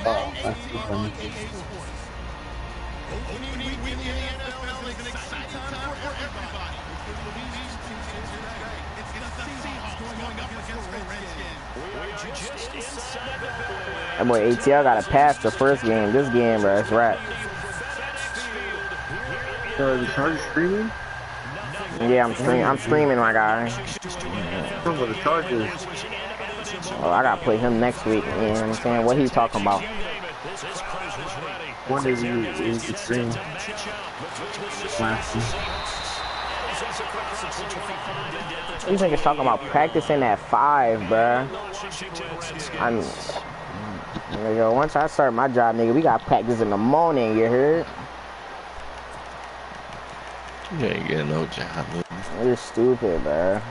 Oh, that's too funny. That boy ATL got to pass the first game. This game, bro, it's rap. So the Chargers streaming? Yeah, I'm streaming, my guy. Talking about the Chargers. Oh, I gotta play him next week. You know what I'm saying? What he talking about? When is the stream? Last week. These niggas talking about practicing at 5, bruh. Nigga, once I start my job, nigga, we got practice in the morning, you heard? You ain't getting no job, man. You're stupid, bruh.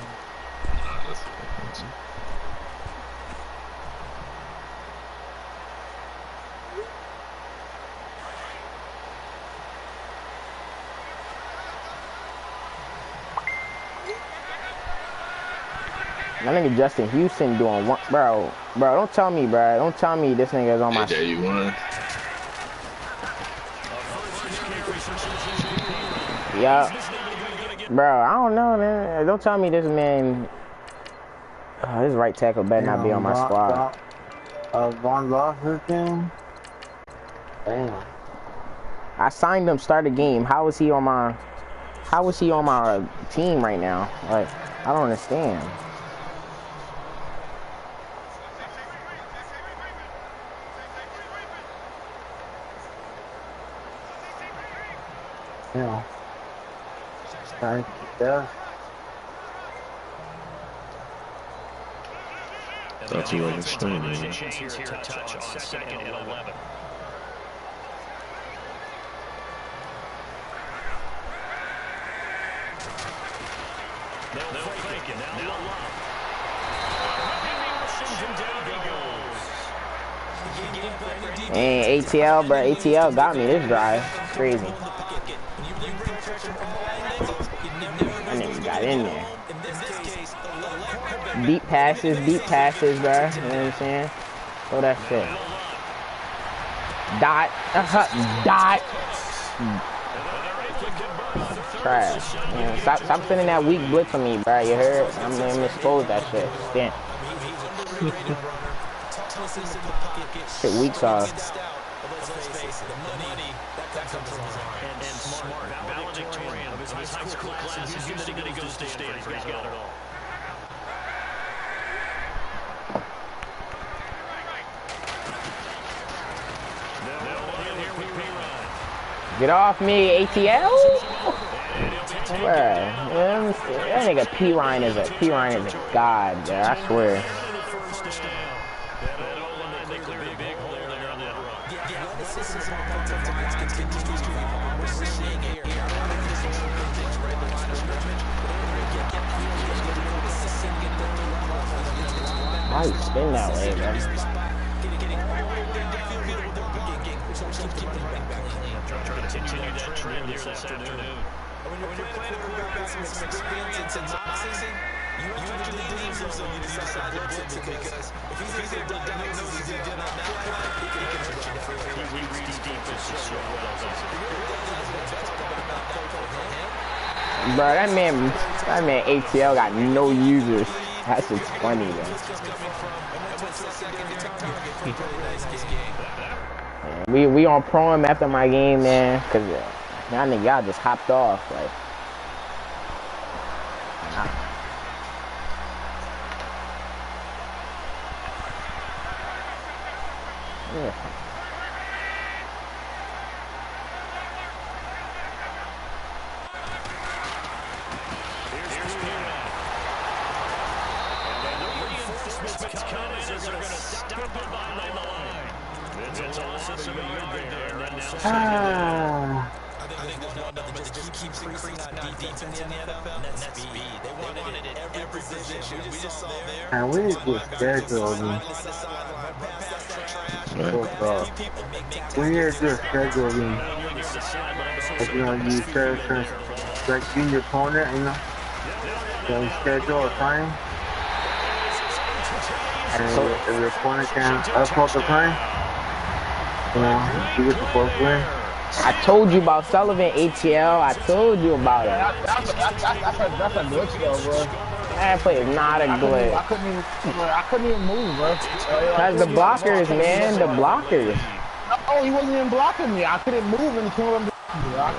That nigga Justin Houston doing one, bro. Bro, don't tell me, bro. Don't tell me this nigga's on my. There you won. Yeah, bro. I don't know, man. Don't tell me this man. His right tackle better not be on my squad. Von lost this game. Damn. I signed him start the game. How is he on my? How is he on my team right now? Like, I don't understand. Yeah. Trying to keep that. Thought you wasn't streaming. Touch on 2nd and 11. They'll fake it. Now And ATL, bro. ATL got me this drive. Crazy. That nigga got in there. Deep passes, bro. You know what I'm saying? Throw that shit. Dot. Dot. Trash. Man, stop sending that weak blitz on me, bro. You heard? I'm gonna expose that shit. Damn. Shit, weak sauce. valedictorian of his high school class. He's going to go to Stanford. He's got it all. Get off me, ATL. That nigga P. Ryan is a god, bro. I swear. Why you spin that way, bro? Continue that trend this afternoon. When you're playing a quarterback with some experience in boxing, you usually lose him, so you decide to blitz it because if he's easy to diagnose as he did on that play, he can hurt you for it. He reads defense so well. Bro, that man ATL got no users. That shit's funny, man. We on pro him after my game, man, cause y'all nigga y'all just hopped off, like. Yeah. Ah. I think there's one that just keeps increasing on defense in the NFL, and that's speed. They wanted it every position. We just saw there. And we need to get scheduled. We need to do a scheduling. Like, you know, you start like being your opponent, you know. So you schedule a time. If the opponent can uphold the play, you know, you get the fourth win. I told you about Sullivan ATL. I told you about it. That's a glitch though, bro. That play is not a glitch. I couldn't even move, bro. That's the blockers, man. The blockers. Oh, he wasn't even blocking me. I couldn't move and he came up and I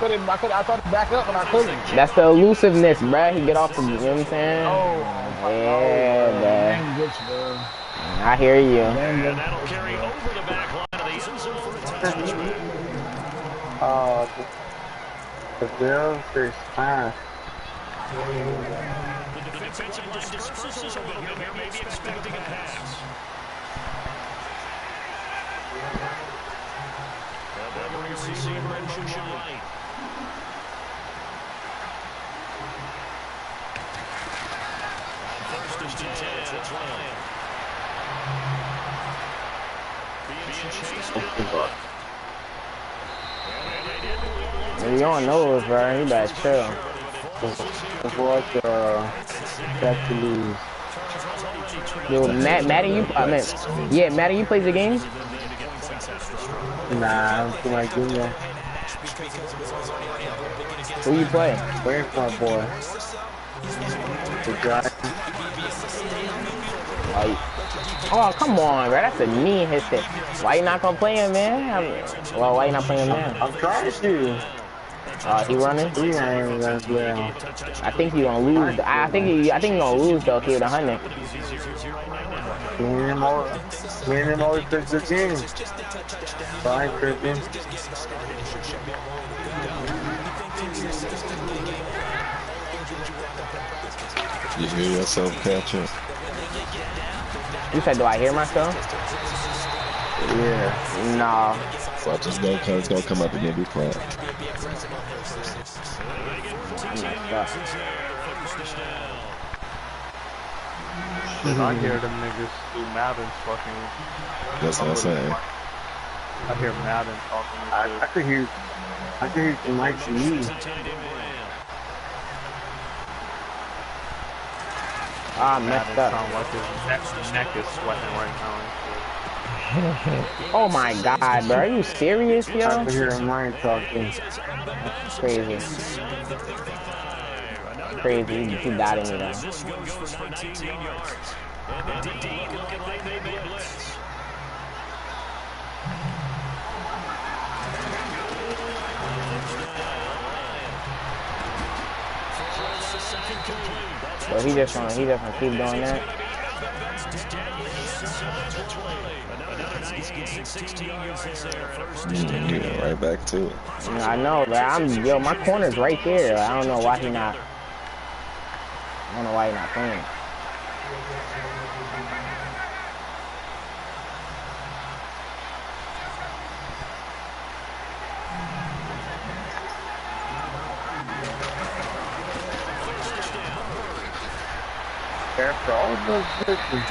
tried to back up and I couldn't. That's the elusiveness, bruh. He get off the, you know what I'm saying? Oh, yeah, man. Glitch, bro. I hear you. And that'll carry over the back line of the end zone for a touchdown. The Bills, they smash. The defensive line disperses a little bit here, maybe expecting a pass. Covering receiver in motion right. First and 10, it's Lamb. Being chased. You don't know us, bro. You better chill. What that's to lose. Yo, Madden, Madden, you play the game? Nah, I'm too much junior. Who you play? Where's my boy? The guy. Oh, come on, bro. That's a knee hit. Why you not gonna play him, man? Well, why you not playing him now? I'm trying to. He running? He ain't gonna play him. I think he gonna lose. I think he gonna lose though. He with 100. Me and him always pick the game. So I ain't tripping. You hear yourself catching? You said, do I hear myself? Yeah. No. Watch this go, cause it's gonna come up and then be quiet. I hear them niggas do Madden fucking. That's what I'm saying. I hear Madden talking. I could hear some Mike to you. I messed up. Sound like his neck is sweating right now. Oh my god, bro. Are you serious, yo? I could hear mine talking. That's crazy. Crazy. You doubted me, though. So he just gonna keep doing that. Yeah, right back to it. I know, but my corner's right there. I don't know why he not. I don't know why he not playing. After all those pitches.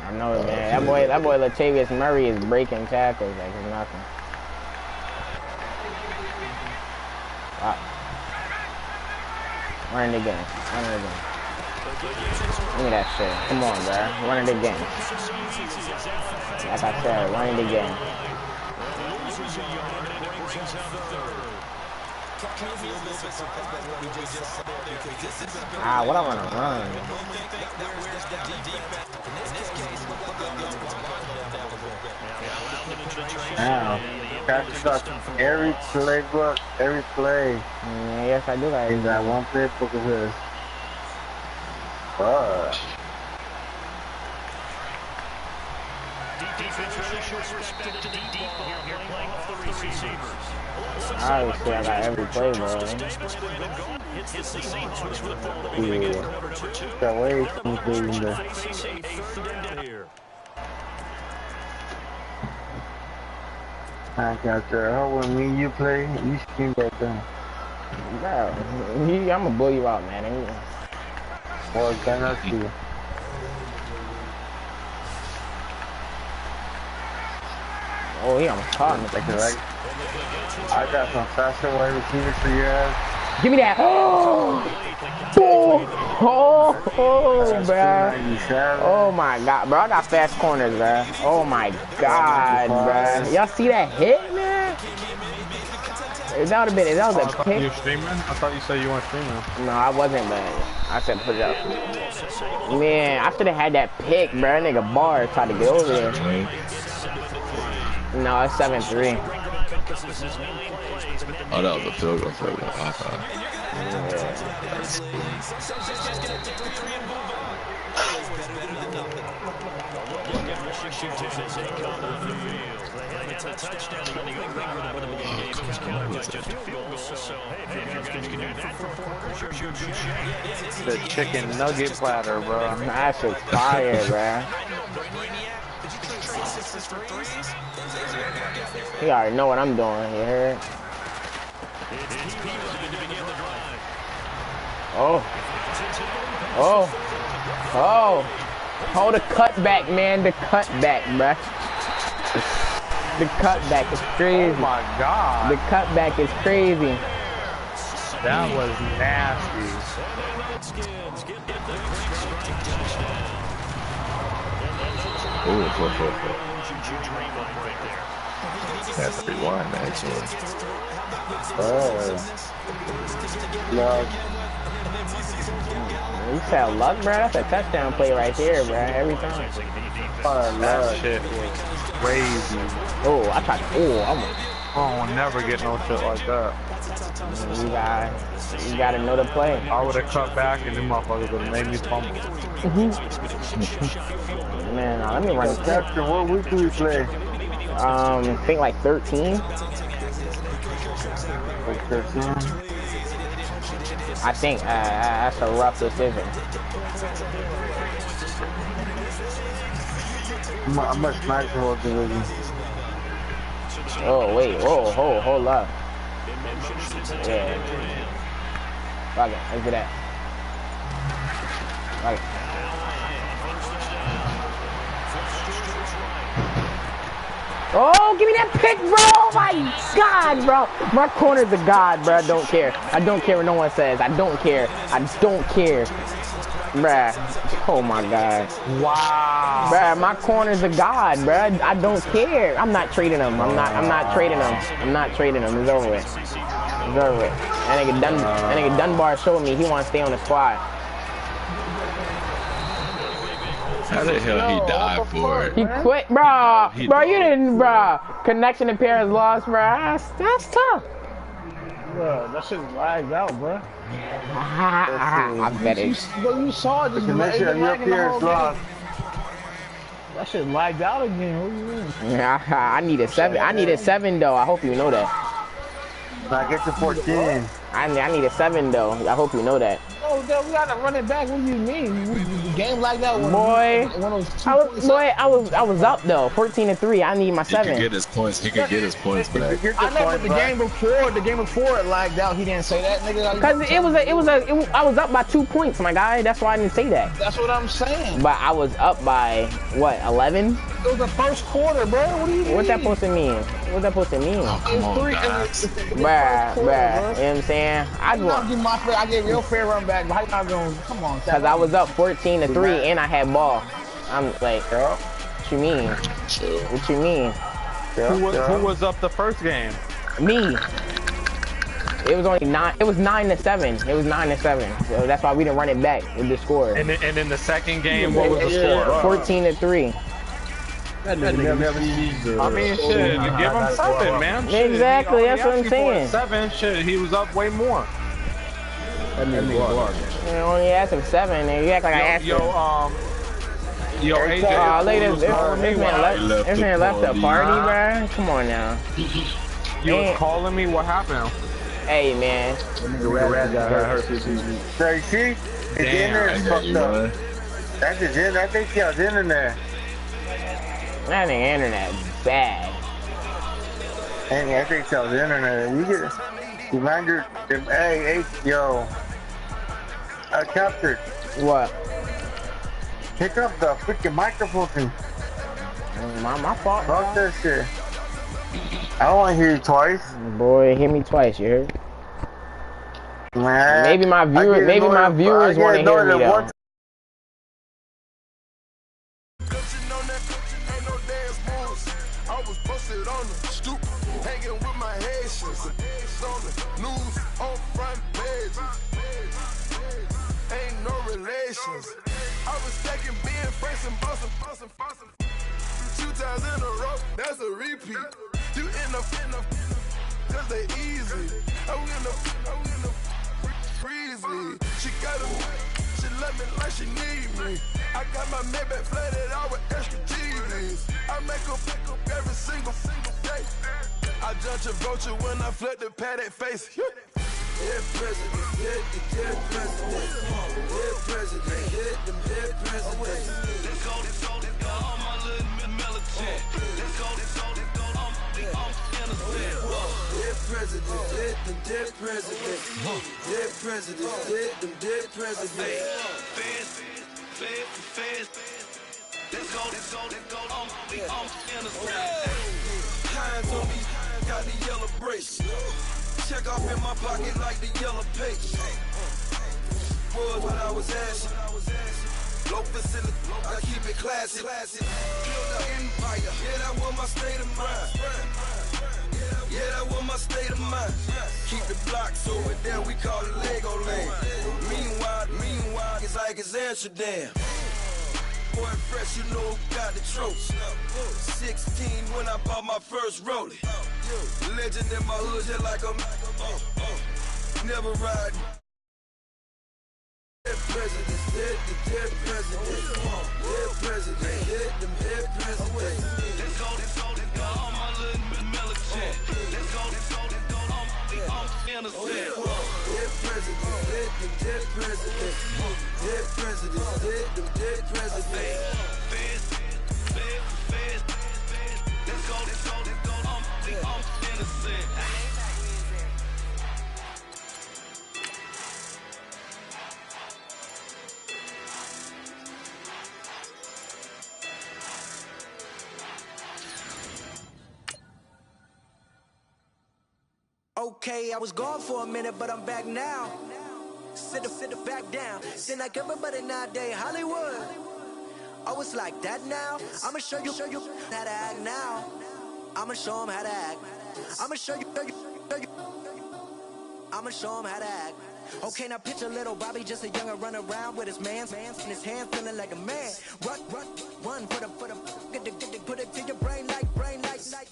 I know, man. That boy Latavius Murray is breaking tackles like it's nothing. Wow. Run it again. Look at that shit. Come on, bro. Run it again. Like I said, run it again. What I want to run. Now, catch up every playbook, every play. Yes, I do that. In that one playbook of his. Fuck. Obviously, I got every play, bro. Yeah. Got way too much in there. I got there. How when me and you play, you scream back down. Bro, I'm gonna blow you out, man. Well, can I see you? Oh, he almost caught me. Like, right? I got some faster wide receivers for your ass. Give me that. Oh, bruh. Oh my god, bro. I got fast corners, bruh. Oh my god, bruh. Y'all see that hit, man? That would have been, that was a pick. You streaming? I thought you said you weren't streaming. No, I wasn't, but I said put it up. Man, I should have had that pick, bro. That nigga Bar tried to get over there. No, it's 7-3. Oh, that was a field goal. Okay. The chicken nugget platter, bro. That shit's fire, bro. You already know what I'm doing, you heard? Oh. Oh, the cutback, man. The cutback, bruh. The cutback is crazy. Oh my god. The cutback is crazy. That was nasty. Ooh, that's rewind, actually. No. You said luck, bro. That's a touchdown play right here, bro. Every time. That shit was crazy. Oh, I tried. I will never get no shit like that. You gotta know the play. I would have cut back and them motherfuckers would have made me fumble. Man, let me run. Captain, what week do we play? I think like 13. Like 13? I think that's a rough decision. I'm a smash the whole division. Oh wait, hold up. Yeah. Fuck it, let's do that. Fuck it. Oh, give me that pick, bro! Oh my god, bro! My corner's a god, bro. I don't care. I don't care what no one says. I don't care. I don't care. Bruh. Oh my god. Wow. Bruh, my corner's a god, bruh. I don't care. I'm not trading him. I'm not trading him. I'm not trading him. It's over with. It's over with. That nigga Dunbar showed me he wants to stay on the squad. How the hell he died for it? He quit, bro. Bro, you didn't, bro. Connection and pairs lost, bro. That's tough. Bro, that shit lagged out, bro. I bet it. You saw it. Just Connection and your peers lost. That shit lagged out again. What do you mean? Yeah, I need a 7. I need a 7 though. I hope you know that. Now get to 14. I need a 7 though. I hope you know that. Oh, we gotta run it back. What do you mean? The game like that when I was up though, 14-3. I need my 7. He could get his points. He could get his points back. I know, but the game before it lagged out. He didn't say that, nigga. Cause I was up by 2 points, my guy. That's why I didn't say that. That's what I'm saying. But I was up by what, 11? It was the first quarter, bro. What do you mean? What's that supposed to mean? What's that supposed to mean? Oh, come on, guys. Bruh. You know what I'm saying? I gave your fair run back. How you not going? Come on. Cause I was up 14-3 and I had ball. I'm like, what you mean? What you mean? Who was up the first game? Me. It was only 9. It was 9-7. It was 9-7. So that's why we didn't run it back with the score. And in the second game, what was the score? 14-3. I mean, shit, you give him 7, man. Shit, Exactly, that's what I'm saying. 7, shit, he was up way more. You only asked him 7, and you act like I asked him. Yo, AJ. Look at this man left the party, bruh. Come on now. You was calling me? What happened? Hey, man. So you see, his internet's fucked up. That's his internet. I think he has internet. That nigga internet bad. And I think he has internet. You get, reminder, hey, yo, Captain. What? Pick up the freaking microphone thing. My fault. Fuck that shit. I don't want to hear you twice. Boy, hit me twice, you heard? Man, Maybe my viewers want to hear me though. I was posted on the stoop, hanging with my Haitians. On the news, on front pages. Ain't no relations. I was stacking being fresh and bustin'. 2 times in a row, that's a repeat. You in the cause they easy. I'm in the freezy. She got she love me like she need me. I got my Maybach flooded out with extra G's. I make up every single day. I judge a vulture when I flip the paddock face. Dead president, dead president, dead president, hit them dead president. Let's go, all my little militant. Let's go, I'm innocent. Dead president, hit them dead president. Dead president, hit them dead president. Fast. Let's go, I'm innocent. Hands on me, got the yellow brace. Check off in my pocket like the yellow page. Was when I was asking. Low facility, I keep it classy. Build an empire, yeah, that was my state of mind. Yeah, that was my state of mind. Keep the blocks over there, we call it Lego Land. Meanwhile, it's like it's Amsterdam. Boy, fresh, you know who got the tropes. 16 when I bought my first rollie. Legend in my hood, just like a never ride. Dead presidents, dead presidents, dead presidents, hit them dead presidents. Let's go, all my little militant. Let's go, I'm innocent. Dead presidents, hit them dead presidents. Dead presidents, hit them dead presidents. Fast. Let's go, I'm innocent. Okay, I was gone for a minute, but I'm back now. Sit back down. Seem like everybody nowadays, Hollywood. Oh, it's like that now? I'ma show you how to act now. I'ma show them how to act. I'ma show you. I'ma show them how to act. Okay, now picture little Bobby, just a younger run around with his man's in his hand, feeling like a man. Run for the put it to your brain like.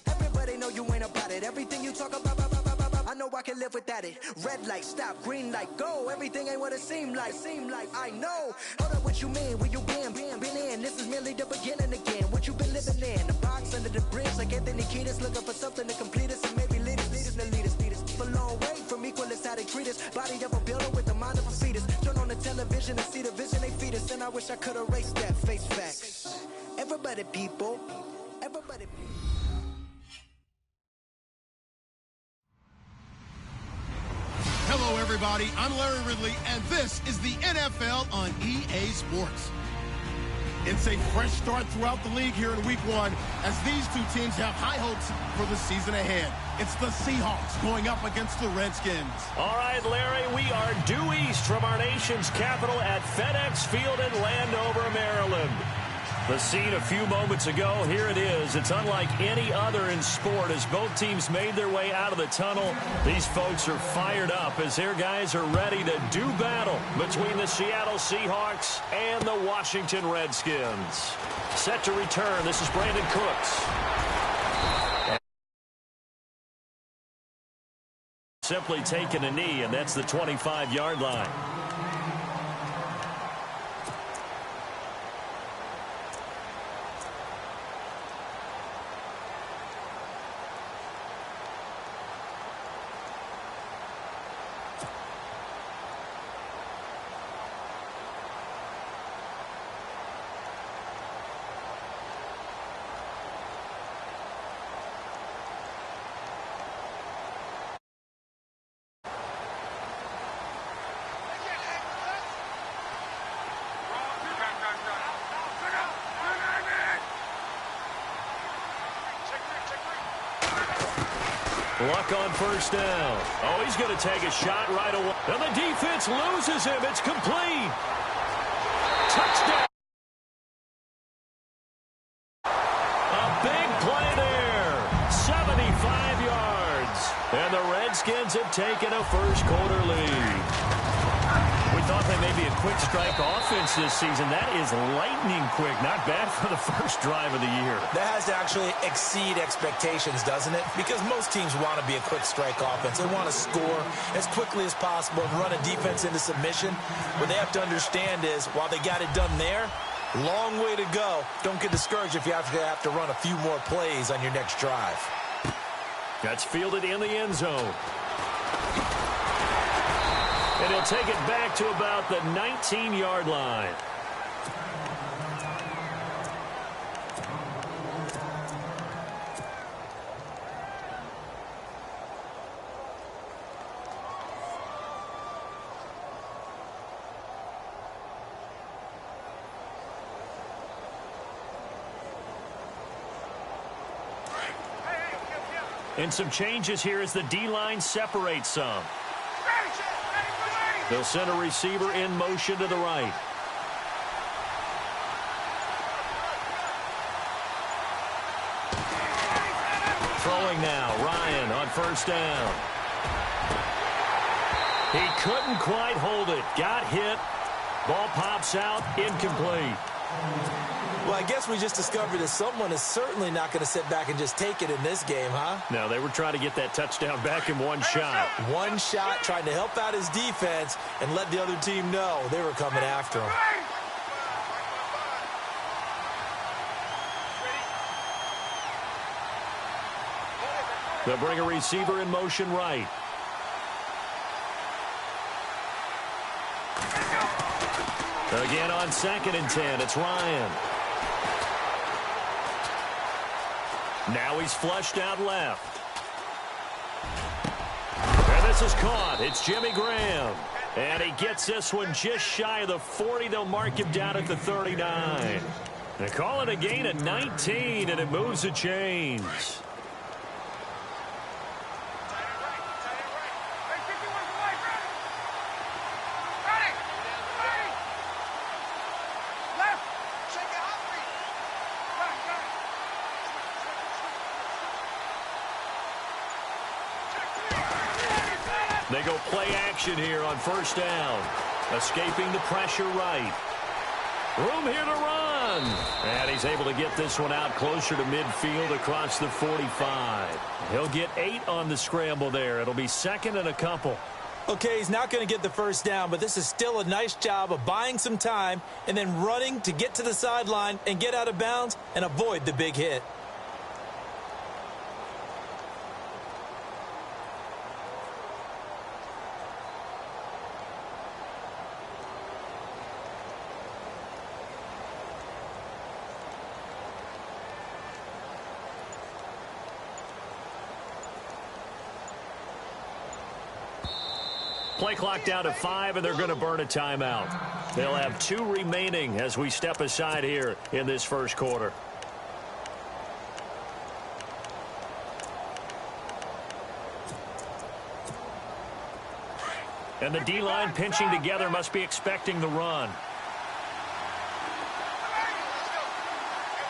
Everybody know you ain't about it. Everything you talk about. I know I can live without it. Red light, stop, green light, go. Everything ain't what it seem like. I know. Hold up, what you mean? Where you been in? This is merely the beginning again. What you been living in? The box under the bridge, like Anthony Kiedis, looking for something to complete us and maybe lead us. A long way from equal is how they treat us. Body of a builder with the mind of a fetus. Turn on the television and see the vision they feed us. And I wish I could erase that. Face facts. Everybody people. Hello, everybody. I'm Larry Ridley, and this is the NFL on EA Sports. It's a fresh start throughout the league here in Week 1 as these two teams have high hopes for the season ahead. It's the Seahawks going up against the Redskins. All right, Larry, we are due east from our nation's capital at FedEx Field in Landover, Maryland. The scene a few moments ago, here it is. It's unlike any other in sport as both teams made their way out of the tunnel. These folks are fired up as their guys are ready to do battle between the Seattle Seahawks and the Washington Redskins. Set to return, this is Brandon Cooks. Simply taking a knee, and that's the 25-yard line. Luck on first down. Oh, he's going to take a shot right away. And the defense loses him. It's complete. Touchdown. A big play there. 75 yards. And the Redskins have taken a first-quarter lead. We thought they may be a quick strike offense this season. That is lightning quick. Not bad for the first drive of the year. That has to actually exceed expectations, doesn't it? Because most teams want to be a quick strike offense. They want to score as quickly as possible and run a defense into submission. What they have to understand is, while they got it done there, long way to go. Don't get discouraged if you have to run a few more plays on your next drive. That's fielded in the end zone. And he'll take it back to about the 19-yard line. And some changes here as the D-line separates some. They'll send a receiver in motion to the right. Throwing now, Ryan on first down. He couldn't quite hold it. Got hit. Ball pops out, incomplete. Well, I guess we just discovered that someone is certainly not going to sit back and just take it in this game, huh? No, they were trying to get that touchdown back in one shot. One shot, trying to help out his defense and let the other team know they were coming after him. They'll bring a receiver in motion right. Again on 2nd and 10, it's Ryan. Now he's flushed out left. And this is caught. It's Jimmy Graham. And he gets this one just shy of the 40. They'll mark him down at the 39. They call it a gain of 19, and it moves the chains. They go play action here on first down. Escaping the pressure right. Room here to run. And he's able to get this one out closer to midfield across the 45. He'll get 8 on the scramble there. It'll be 2nd and a couple. Okay, he's not going to get the first down, but this is still a nice job of buying some time and then running to get to the sideline and get out of bounds and avoid the big hit. Play clock down to 5, and they're going to burn a timeout. They'll have 2 remaining as we step aside here in this first quarter. And the D-line pinching together must be expecting the run.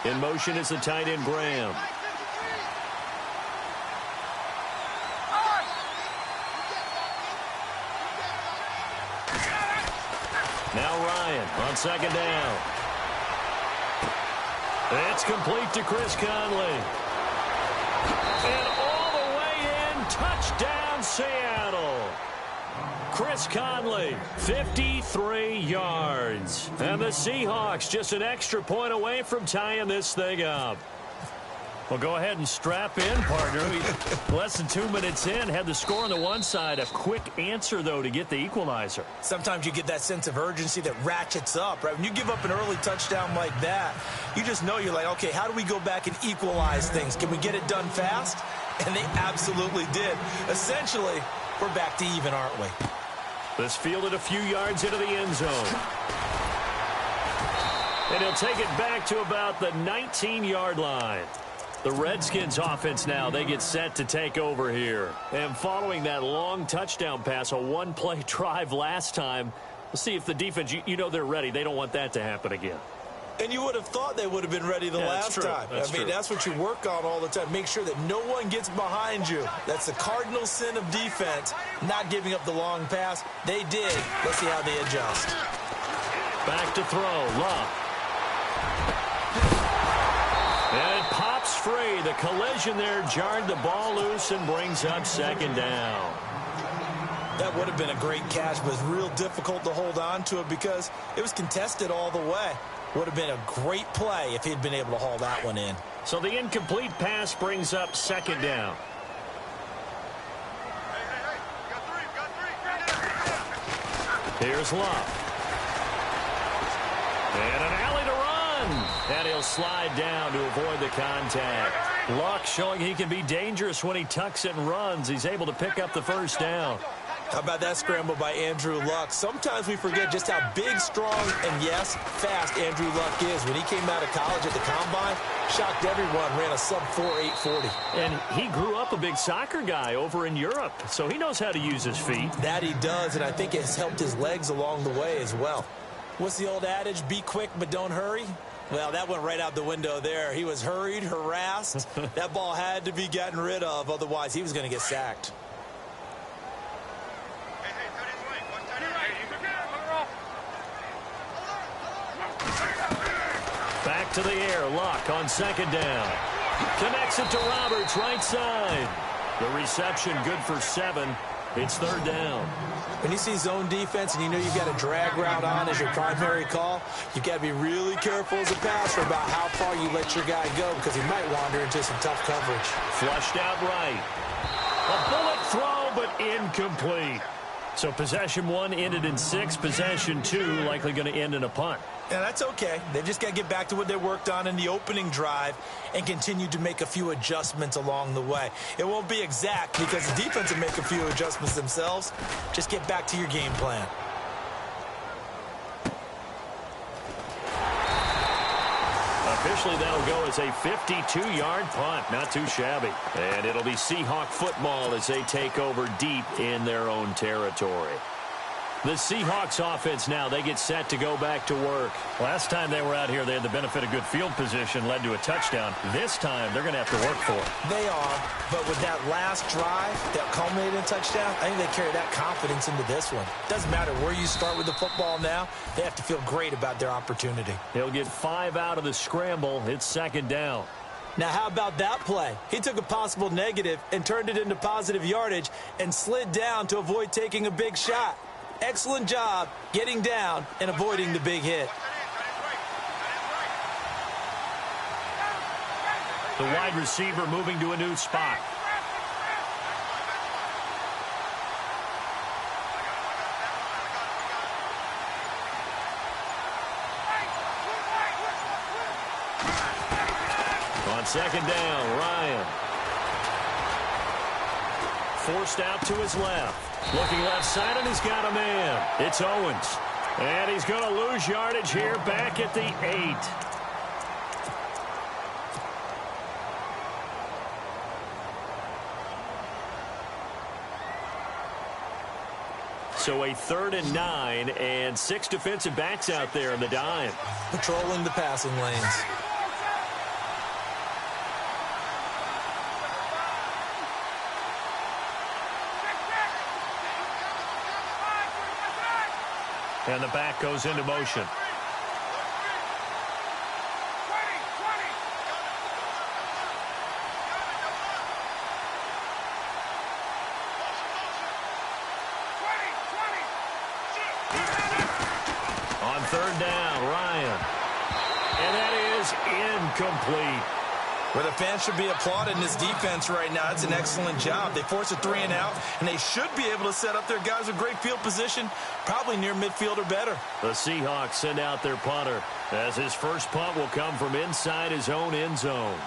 In motion is the tight end Graham. Now Ryan on 2nd down. It's complete to Chris Conley. And all the way in, touchdown Seattle. Chris Conley, 53 yards. And the Seahawks just an extra point away from tying this thing up. Well, go ahead and strap in, partner. Less than 2 minutes in, had the score on the one side. A quick answer, though, to get the equalizer. Sometimes you get that sense of urgency that ratchets up, right? When you give up an early touchdown like that, you just know you're like, okay, how do we go back and equalize things? Can we get it done fast? And they absolutely did. Essentially, we're back to even, aren't we? This fielded a few yards into the end zone. And he'll take it back to about the 19-yard line. The Redskins offense now, they get set to take over here. And following that long touchdown pass, a one-play drive last time, we'll see if the defense, you know they're ready. They don't want that to happen again. And you would have thought they would have been ready the last time. That's what you work on all the time. Make sure that no one gets behind you. That's the cardinal sin of defense, not giving up the long pass. They did. Let's see how they adjust. Back to throw. Love. And it pops free. The collision there jarred the ball loose and brings up second down. That would have been a great catch, but it's real difficult to hold on to it because it was contested all the way. Would have been a great play if he'd been able to haul that one in. So the incomplete pass brings up second down. Here's Love. And an alley to run. And he'll slide down to avoid the contact. Luck showing he can be dangerous when he tucks it and runs. He's able to pick up the first down. How about that scramble by Andrew Luck? Sometimes we forget just how big, strong, and, yes, fast Andrew Luck is. When he came out of college at the Combine, shocked everyone, ran a sub-4 840. And he grew up a big soccer guy over in Europe, so he knows how to use his feet. That he does, and I think it's helped his legs along the way as well. What's the old adage? Be quick, but don't hurry? Well, that went right out the window there. He was hurried, harassed. That ball had to be gotten rid of, otherwise he was going to get sacked. Back to the air. Luck on second down. Connects it to Roberts, right side. The reception good for 7. It's third down. When you see zone defense and you know you've got a drag route on as your primary call, you've got to be really careful as a passer about how far you let your guy go because he might wander into some tough coverage. Flushed out right. A bullet throw, but incomplete. So possession 1 ended in 6. Possession 2 likely going to end in a punt. Yeah, that's okay. They've just got to get back to what they worked on in the opening drive and continue to make a few adjustments along the way. It won't be exact because the defense will make a few adjustments themselves. Just get back to your game plan. Officially, that'll go as a 52-yard punt. Not too shabby. And it'll be Seahawk football as they take over deep in their own territory. The Seahawks offense now, they get set to go back to work. Last time they were out here, they had the benefit of good field position, led to a touchdown. This time, they're going to have to work for it. They are, but with that last drive that culminated in a touchdown, I think they carry that confidence into this one. Doesn't matter where you start with the football now, they have to feel great about their opportunity. He'll get 5 out of the scramble. It's second down. Now, how about that play? He took a possible negative and turned it into positive yardage and slid down to avoid taking a big shot. Excellent job getting down and avoiding the big hit. The wide receiver moving to a new spot. On second down, Ryan. Forced out to his left. Looking left side, and he's got a man. It's Owens. And he's going to lose yardage here back at the 8. So a 3rd and 9, and 6 defensive backs out there in the dime. Patrolling the passing lanes. And the back goes into motion. On 3rd down, Ryan. And that is incomplete. Where the fans should be applauding this defense right now. It's an excellent job. They force a 3 and out, and they should be able to set up their guys with great field position, probably near midfield or better. The Seahawks send out their punter, as his first punt will come from inside his own end zone.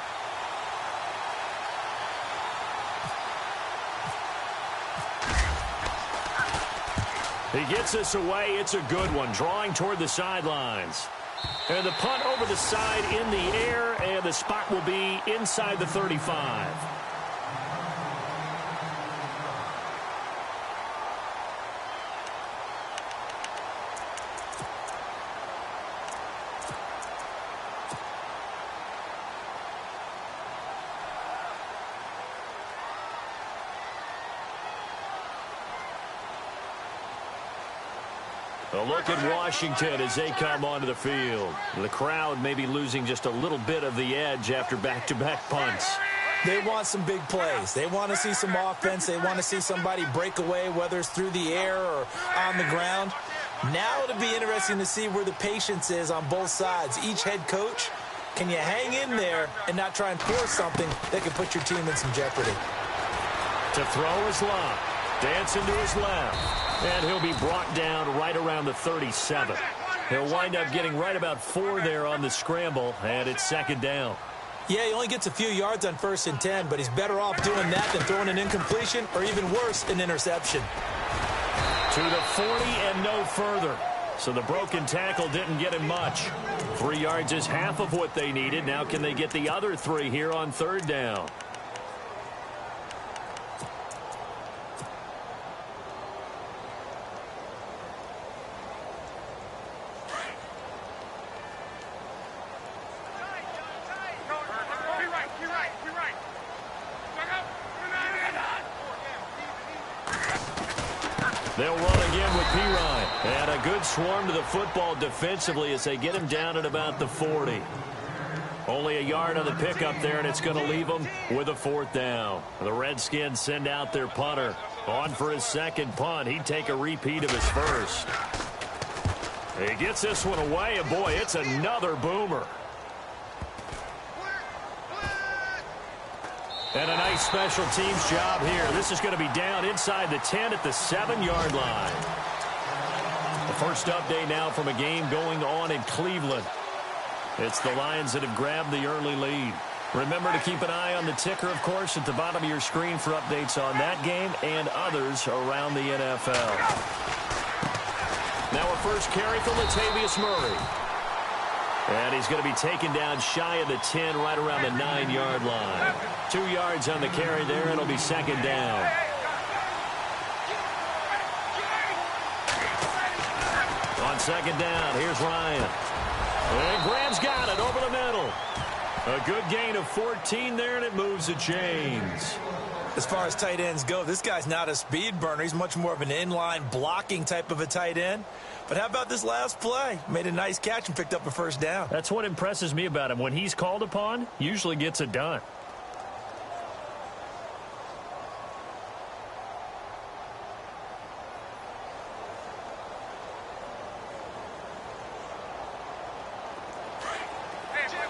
He gets this away. It's a good one, drawing toward the sidelines. And the punt over the side in the air, and the spot will be inside the 35. A look at Washington as they come onto the field. The crowd may be losing just a little bit of the edge after back-to-back punts. They want some big plays. They want to see some offense. They want to see somebody break away, whether it's through the air or on the ground. Now it'll be interesting to see where the patience is on both sides. Each head coach, can you hang in there and not try and force something that can put your team in some jeopardy? To throw is Love. Dancing to his left. And he'll be brought down right around the 37. He'll wind up getting right about 4 there on the scramble, and it's second down. Yeah, he only gets a few yards on 1st and 10, but he's better off doing that than throwing an incompletion or even worse, an interception. To the 40 and no further. So the broken tackle didn't get him much. 3 yards is half of what they needed. Now can they get the other 3 here on 3rd down? They'll run again with Pirine. And a good swarm to the football defensively as they get him down at about the 40. Only a yard on the pickup there, and it's going to leave them with a 4th down. The Redskins send out their punter. On for his second punt. He'd take a repeat of his first. He gets this one away, and boy, it's another boomer. And a nice special teams job here. This is going to be down inside the 10 at the 7-yard line. The first update now from a game going on in Cleveland. It's the Lions that have grabbed the early lead. Remember to keep an eye on the ticker, of course, at the bottom of your screen for updates on that game and others around the NFL. Now a first carry for Latavius Murray. And he's going to be taken down shy of the 10, right around the 9-yard line. 2 yards on the carry there, and it'll be second down. On second down, here's Ryan. And Graham's got it over the middle. A good gain of 14 there, and it moves the chains. As far as tight ends go, this guy's not a speed burner. He's much more of an inline blocking type of a tight end. But how about this last play? Made a nice catch and picked up a first down. That's what impresses me about him. When he's called upon, usually gets it done.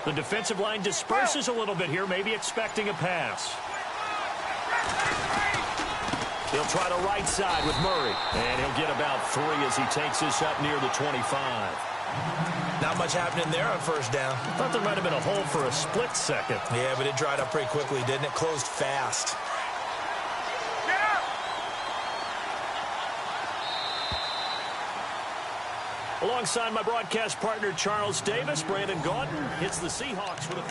The defensive line disperses a little bit here, maybe expecting a pass. He'll try the right side with Murray. And he'll get about 3 as he takes this up near the 25. Not much happening there on first down. I thought there might have been a hole for a split second. Yeah, but it dried up pretty quickly, didn't it? Closed fast. Alongside my broadcast partner, Charles Davis, Brandon Gaudin hits the Seahawks with a...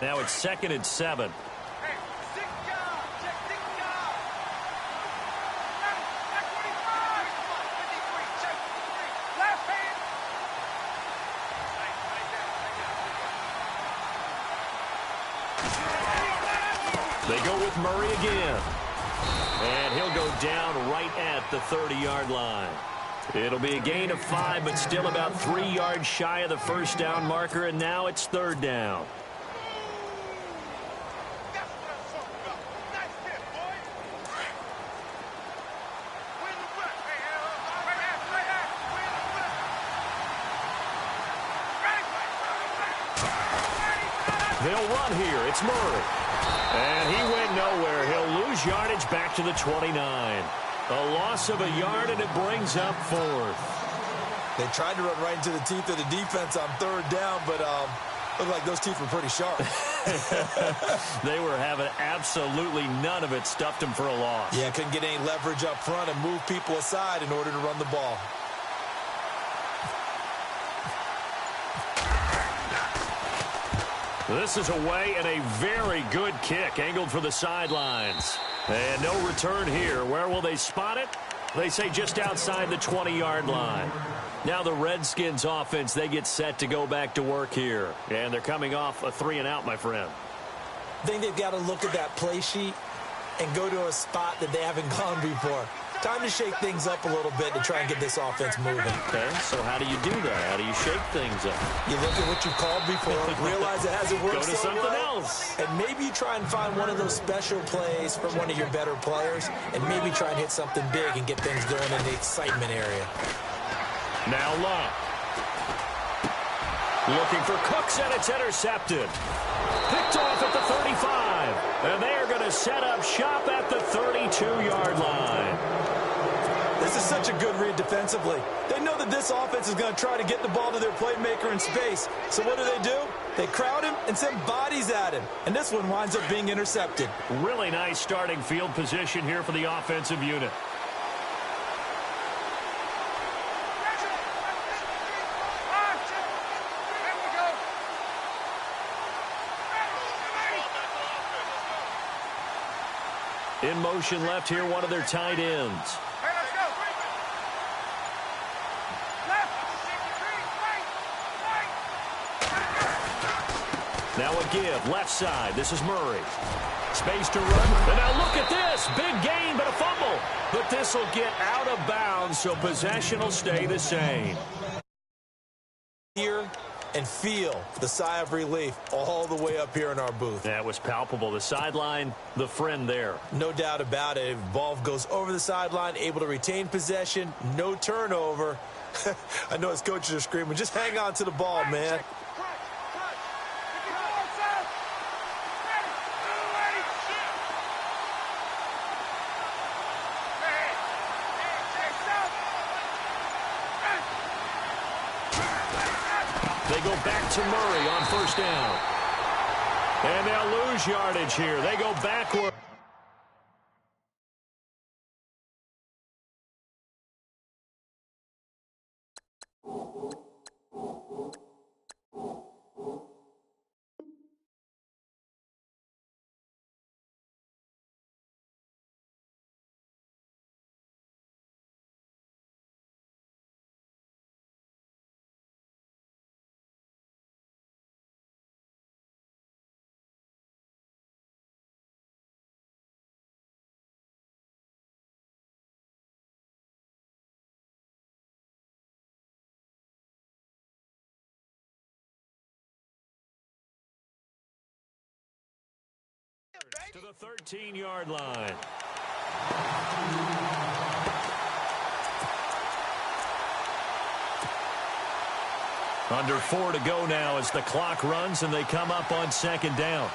Now it's 2nd and 7. They go with Murray again. And he'll go down right at the 30-yard line. It'll be a gain of 5, but still about 3 yards shy of the first down marker, and now it's 3rd down. They'll run here. It's Murray. And he went nowhere. He'll lose yardage back to the 29. A loss of a yard, and it brings up 4th. They tried to run right into the teeth of the defense on 3rd down, but Look like those teeth were pretty sharp. They were having absolutely none of it. Stuffed him for a loss. Yeah, couldn't get any leverage up front and move people aside in order to run the ball. This is away and a very good kick angled for the sidelines. And no return here. Where will they spot it? They say just outside the 20-yard line. Now the Redskins offense, they get set to go back to work here. And they're coming off a 3-and-out, my friend. I think they've got to look at that play sheet and go to a spot that they haven't gone before. Time to shake things up a little bit to try and get this offense moving. Okay, so how do you do that? How do you shake things up? You look at what you called before, realize it hasn't worked Go to so something well, else. and maybe you try and find one of those special plays from one of your better players, and maybe try and hit something big and get things going in the excitement area. Now Love. Looking for Cooks, and it's intercepted. Picked off at the 35. And they are going to set up shop at the 32-yard line. This is such a good read defensively. They know that this offense is going to try to get the ball to their playmaker in space. So what do? They crowd him and send bodies at him. And this one winds up being intercepted. Really nice starting field position here for the offensive unit. In motion left here, one of their tight ends. Now a give, left side. This is Murray. Space to run. And now look at this. Big gain, but a fumble. But this will get out of bounds, so possession will stay the same. Here and feel the sigh of relief all the way up here in our booth. That was palpable. The sideline, the friend there. No doubt about it. Ball goes over the sideline, able to retain possession, no turnover. I know his coaches are screaming, just hang on to the ball, man. They go back to Murray on first down. And they'll lose yardage here. They go backward. To the 13-yard line. Under 4 to go now as the clock runs and they come up on second down.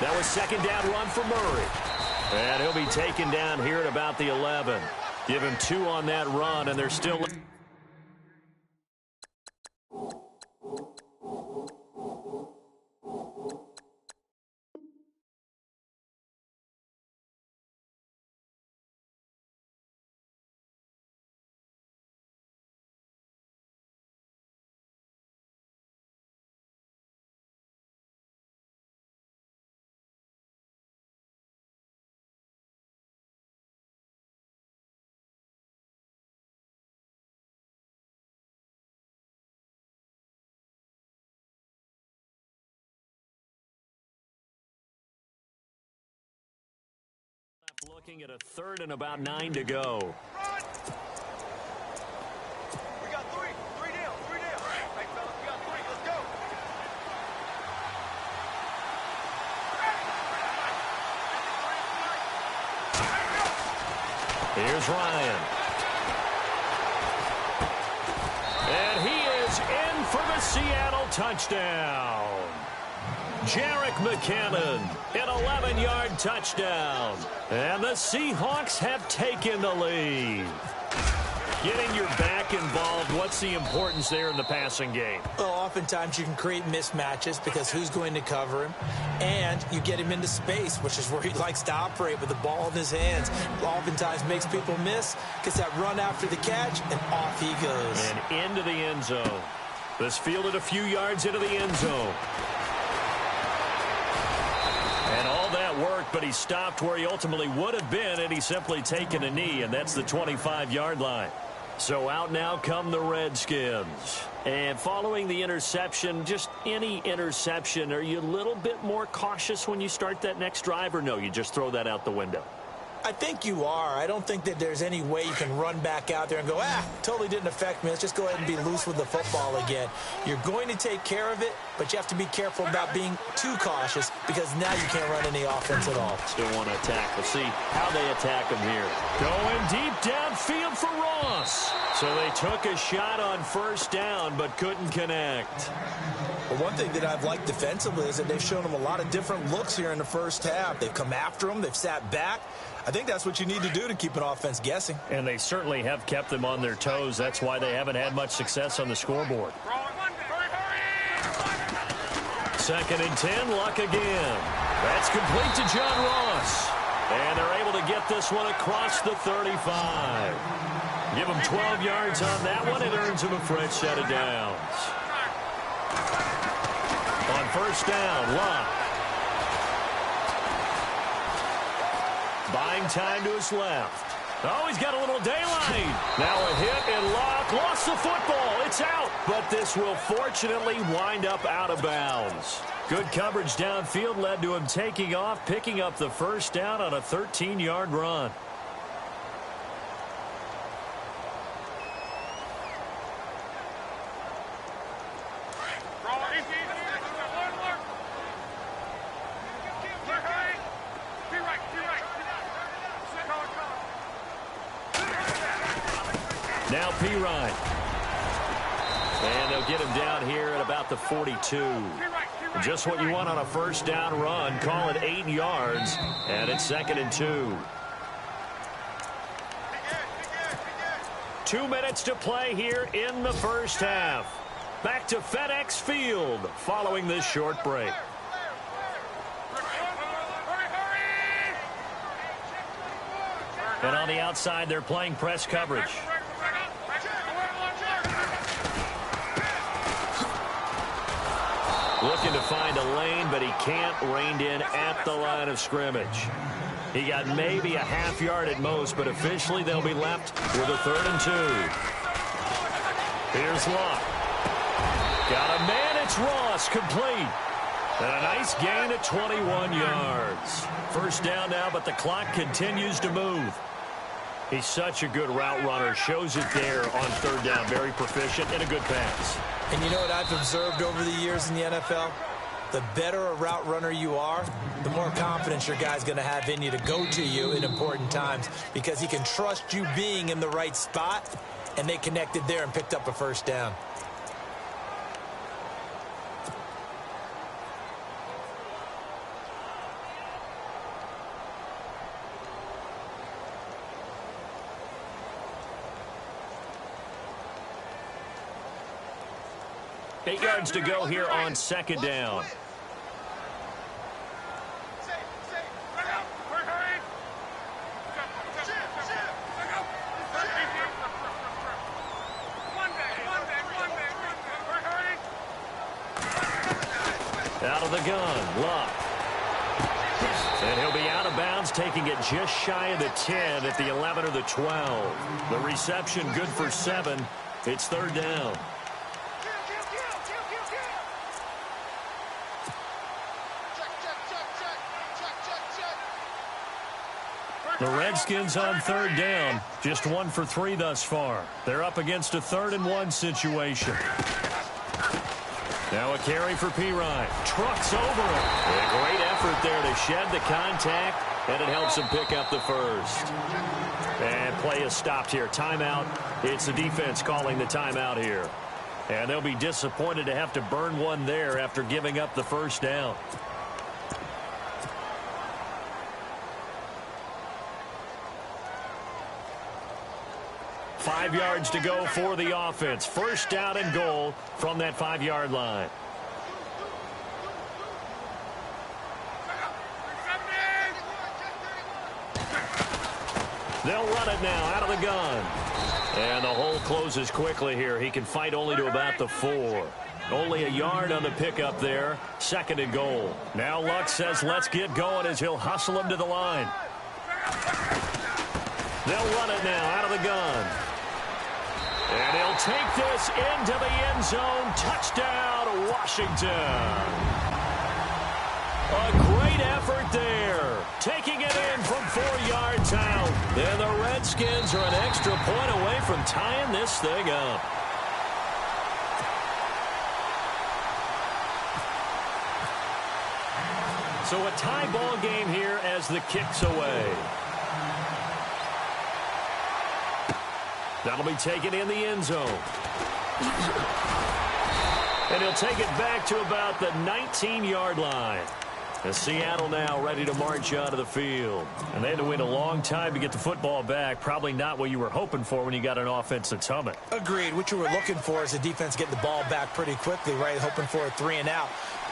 That was second down run for Murray. And he'll be taken down here at about the 11. Give him 2 on that run, and they're still... Looking at a 3rd and about 9 to go. We got 3 down. Hey, fellas, we got 3. Let's go. Here's Ryan. And he is in for the Seattle touchdown. Jerick McKinnon, an 11-yard touchdown. And the Seahawks have taken the lead. Getting your back involved, what's the importance there in the passing game? Well, oftentimes you can create mismatches because who's going to cover him? And you get him into space, which is where he likes to operate with the ball in his hands. Oftentimes makes people miss, gets that run after the catch, and off he goes. And into the end zone. This fielded a few yards into the end zone. And all that worked, but he stopped where he ultimately would have been, and he's simply taken a knee, and that's the 25-yard line. So out now come the Redskins. And following the interception, just any interception, are you a little bit more cautious when you start that next drive, or no, you just throw that out the window? I think you are. I don't think that there's any way you can run back out there and go, totally didn't affect me. Let's just go ahead and be loose with the football again. You're going to take care of it, but you have to be careful about being too cautious because now you can't run any offense at all. Still want to attack. We'll see how they attack him here. Going deep downfield for Ross. So they took a shot on first down, but couldn't connect. Well, one thing that I've liked defensively is that they've shown him a lot of different looks here in the first half. They've come after him. They've sat back. I think that's what you need to do to keep an offense guessing. And they certainly have kept them on their toes. That's why they haven't had much success on the scoreboard. 2nd and 10, Luck again. That's complete to John Ross. And they're able to get this one across the 35. Give him 12 yards on that one. It earns him a fresh set of downs. On first down, Luck. Buying time to his left. Oh, he's got a little daylight. Now a hit, and Luck lost the football. It's out, but this will fortunately wind up out of bounds. Good coverage downfield led to him taking off, picking up the first down on a 13-yard run. Now Pirine. And they'll get him down here at about the 42. Just what you want on a first down run. Call it 8 yards. And it's 2nd and 2. 2 minutes to play here in the first half. Back to FedEx Field following this short break. And on the outside, they're playing press coverage. Looking to find a lane, but he can't. Reined in at the line of scrimmage. He got maybe a half yard at most, but officially they'll be left with a 3rd and 2. Here's Luck. Got a man, it's Ross, complete. And a nice gain at 21 yards. First down now, but the clock continues to move. He's such a good route runner. Shows it there on 3rd down. Very proficient and a good pass. And you know what I've observed over the years in the NFL? The better a route runner you are, the more confidence your guy's going to have in you to go to you in important times because he can trust you being in the right spot, and they connected there and picked up a first down. Eight yards to go here on 2nd down. Out of the gun, Luck. And he'll be out of bounds, taking it just shy of the 10 at the 11 or the 12. The reception good for 7. It's 3rd down. The Redskins on 3rd down, just 1 for 3 thus far. They're up against a 3rd and 1 situation. Now a carry for Pirine. Trucks over him. A great effort there to shed the contact, and it helps him pick up the first. And play is stopped here. Timeout. It's the defense calling the timeout here. And they'll be disappointed to have to burn one there after giving up the first down. Five yards to go for the offense. First down and goal from that 5-yard line. They'll run it now out of the gun. And the hole closes quickly here. He can fight only to about the 4. Only a yard on the pickup there. Second and goal. Now Luck says let's get going as he'll hustle him to the line. They'll run it now out of the gun. And he'll take this into the end zone. Touchdown, Washington. A great effort there. Taking it in from 4 yards out. And the Redskins are an extra point away from tying this thing up. So a tie ball game here as the kick's away. That'll be taken in the end zone. And he'll take it back to about the 19-yard line. And Seattle now ready to march out of the field. And they had to wait a long time to get the football back. Probably not what you were hoping for when you got an offense that's humming. Agreed. What you were looking for is the defense getting the ball back pretty quickly, right? Hoping for a 3 and out.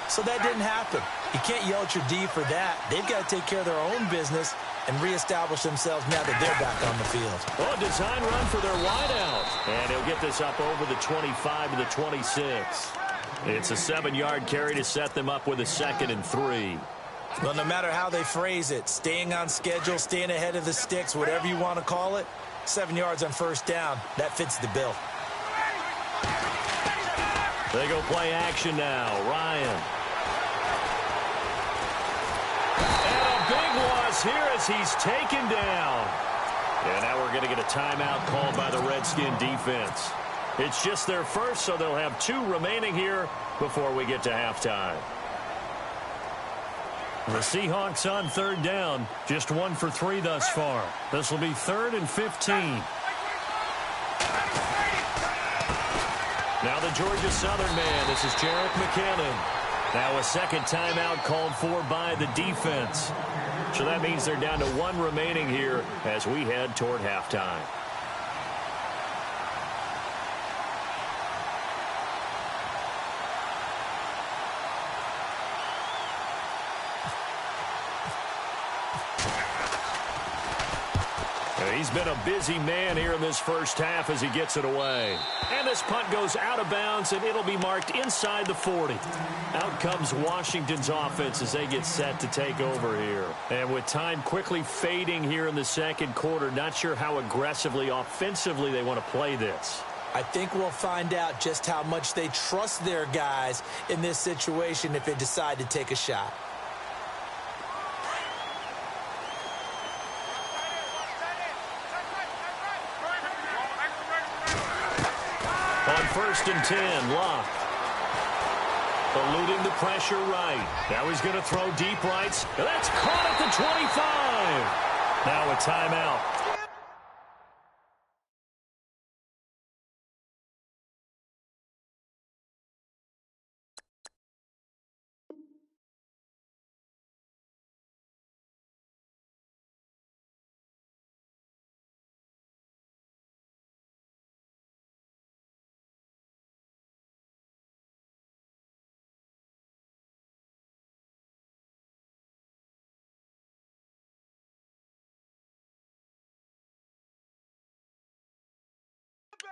So that didn't happen. You can't yell at your D for that. They've got to take care of their own business and reestablish themselves now that they're back on the field. Oh, design run for their wideout. And he'll get this up over the 25 to the 26. It's a 7-yard carry to set them up with a 2nd and 3. Well, no matter how they phrase it, staying on schedule, staying ahead of the sticks, whatever you want to call it, 7 yards on first down, that fits the bill. They go play action now. Ryan. And a big loss here as he's taken down. And now we're going to get a timeout called by the Redskin defense. It's just their first, so they'll have 2 remaining here before we get to halftime. The Seahawks on 3rd down, just 1 for 3 thus far. This will be 3rd and 15. Now the Georgia Southern man, this is Jerick McKinnon. Now a second timeout called for by the defense. So that means they're down to 1 remaining here as we head toward halftime. He's been a busy man here in this first half as he gets it away. And this punt goes out of bounds, and it'll be marked inside the 40. Out comes Washington's offense as they get set to take over here. And with time quickly fading here in the second quarter, not sure how aggressively, offensively they want to play this. I think we'll find out just how much they trust their guys in this situation if they decide to take a shot. On 1st and 10, Locke. Eluding the pressure right. Now he's going to throw deep rights. That's caught at the 25. Now a timeout.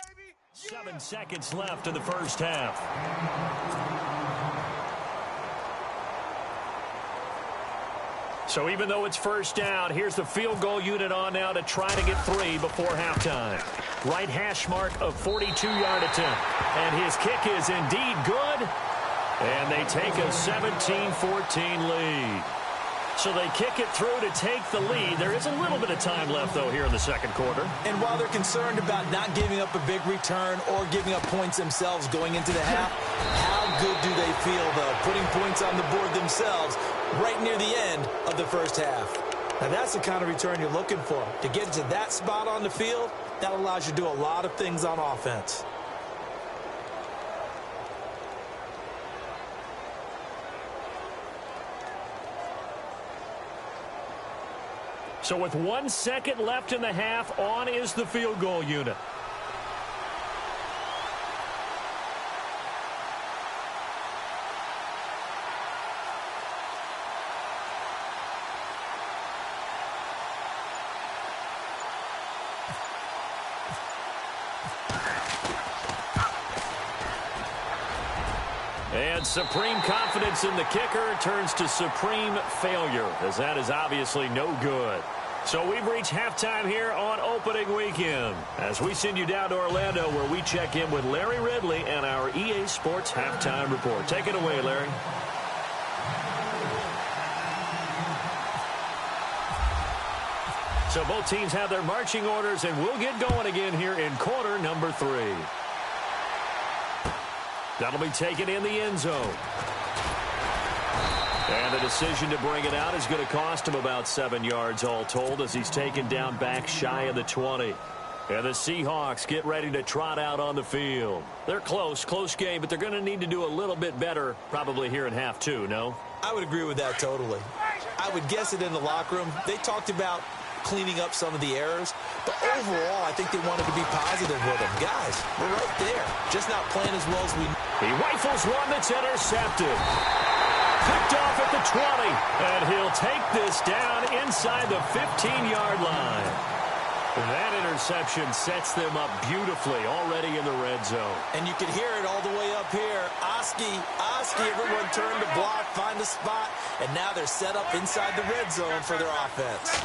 Baby. 7 seconds left in the first half. So even though it's first down, here's the field goal unit on now to try to get 3 before halftime. Right hash mark of 42-yard attempt. And his kick is indeed good. And they take a 17-14 lead. So they kick it through to take the lead. There is a little bit of time left, though, here in the second quarter. And while they're concerned about not giving up a big return or giving up points themselves going into the half, how good do they feel, though, putting points on the board themselves right near the end of the first half? Now, that's the kind of return you're looking for. To get to that spot on the field, that allows you to do a lot of things on offense. So with 1 second left in the half, on is the field goal unit. And supreme confidence in the kicker turns to supreme failure, as that is obviously no good. So we've reached halftime here on opening weekend, as we send you down to Orlando, where we check in with Larry Ridley and our EA Sports Halftime Report. Take it away, Larry. So both teams have their marching orders, and we'll get going again here in quarter number 3. That'll be taken in the end zone. And the decision to bring it out is going to cost him about 7 yards all told, as he's taken down back shy of the 20. And the Seahawks get ready to trot out on the field. They're close game, but they're going to need to do a little bit better probably here in half 2, no? I would agree with that totally. I would guess it in the locker room. They talked about cleaning up some of the errors, but overall, I think they wanted to be positive with them. Guys, we're right there, just not playing as well as we... He rifles one that's intercepted. Picked off at the 20, and he'll take this down inside the 15-yard line. That interception sets them up beautifully already in the red zone. And you can hear it all the way up here. Oski, everyone turned to block, find a spot, and now they're set up inside the red zone for their offense.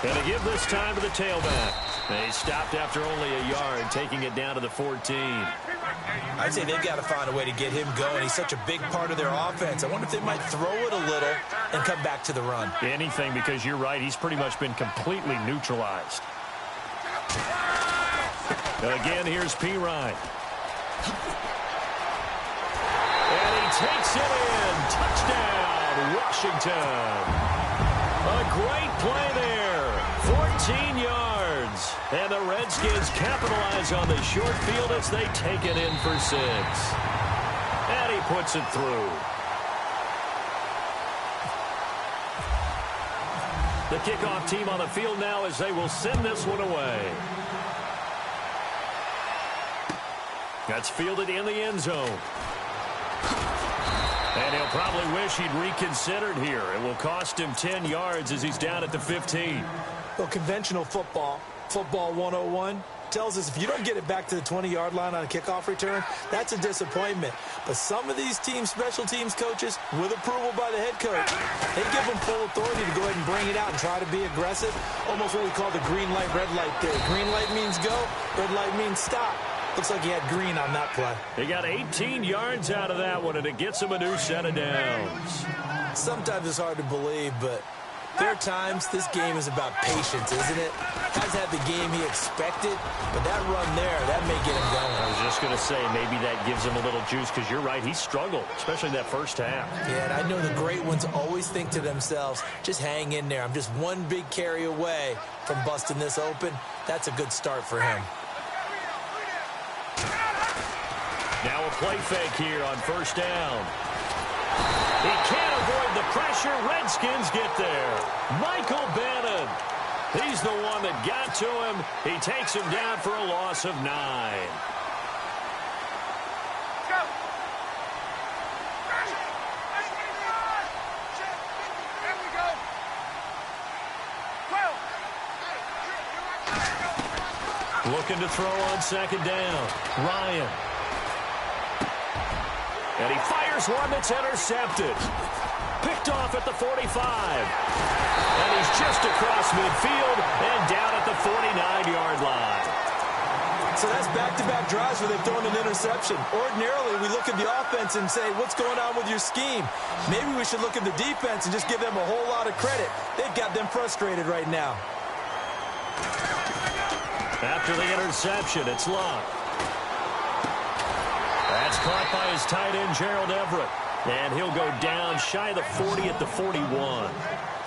And to give this time to the tailback. They stopped after only a yard, taking it down to the 14. I'd say they've got to find a way to get him going. He's such a big part of their offense. I wonder if they might throw it a little and come back to the run. Anything, because you're right. He's pretty much been completely neutralized. Again, here's P. Ryan. And he takes it in. Touchdown, Washington. A great play there. 14 yards. And the Redskins capitalize on the short field as they take it in for 6. And he puts it through. The kickoff team on the field now as they will send this one away. That's fielded in the end zone. And he'll probably wish he'd reconsidered here. It will cost him 10 yards as he's down at the 15. Well, conventional football 101, tells us if you don't get it back to the 20-yard line on a kickoff return, that's a disappointment. But some of these teams, special teams coaches, with approval by the head coach, they give them full authority to go ahead and bring it out and try to be aggressive. Almost what we call the green light, red light theory. Green light means go, red light means stop. Looks like he had green on that play. He got 18 yards out of that one, and it gets him a new set of downs. Sometimes it's hard to believe, but there are times this game is about patience, isn't it? Hasn't had the game he expected, but that run there, that may get him going. I was just going to say, maybe that gives him a little juice, because you're right, he struggled, especially that first half. Yeah, and I know the great ones always think to themselves, just hang in there. I'm just one big carry away from busting this open. That's a good start for him. Now a play fake here on first down. He can't avoid the pressure. Redskins get there. Michael Bannon. He's the one that got to him. He takes him down for a loss of 9. Looking to throw on second down. Ryan. And he fires one that's intercepted. Picked off at the 45. And he's just across midfield and down at the 49-yard line. So that's back-to-back drives where they've thrown an interception. Ordinarily, we look at the offense and say, what's going on with your scheme? Maybe we should look at the defense and just give them a whole lot of credit. They've got them frustrated right now. After the interception, it's Luck. That's caught by his tight end, Gerald Everett. And he'll go down shy of the 40 at the 41.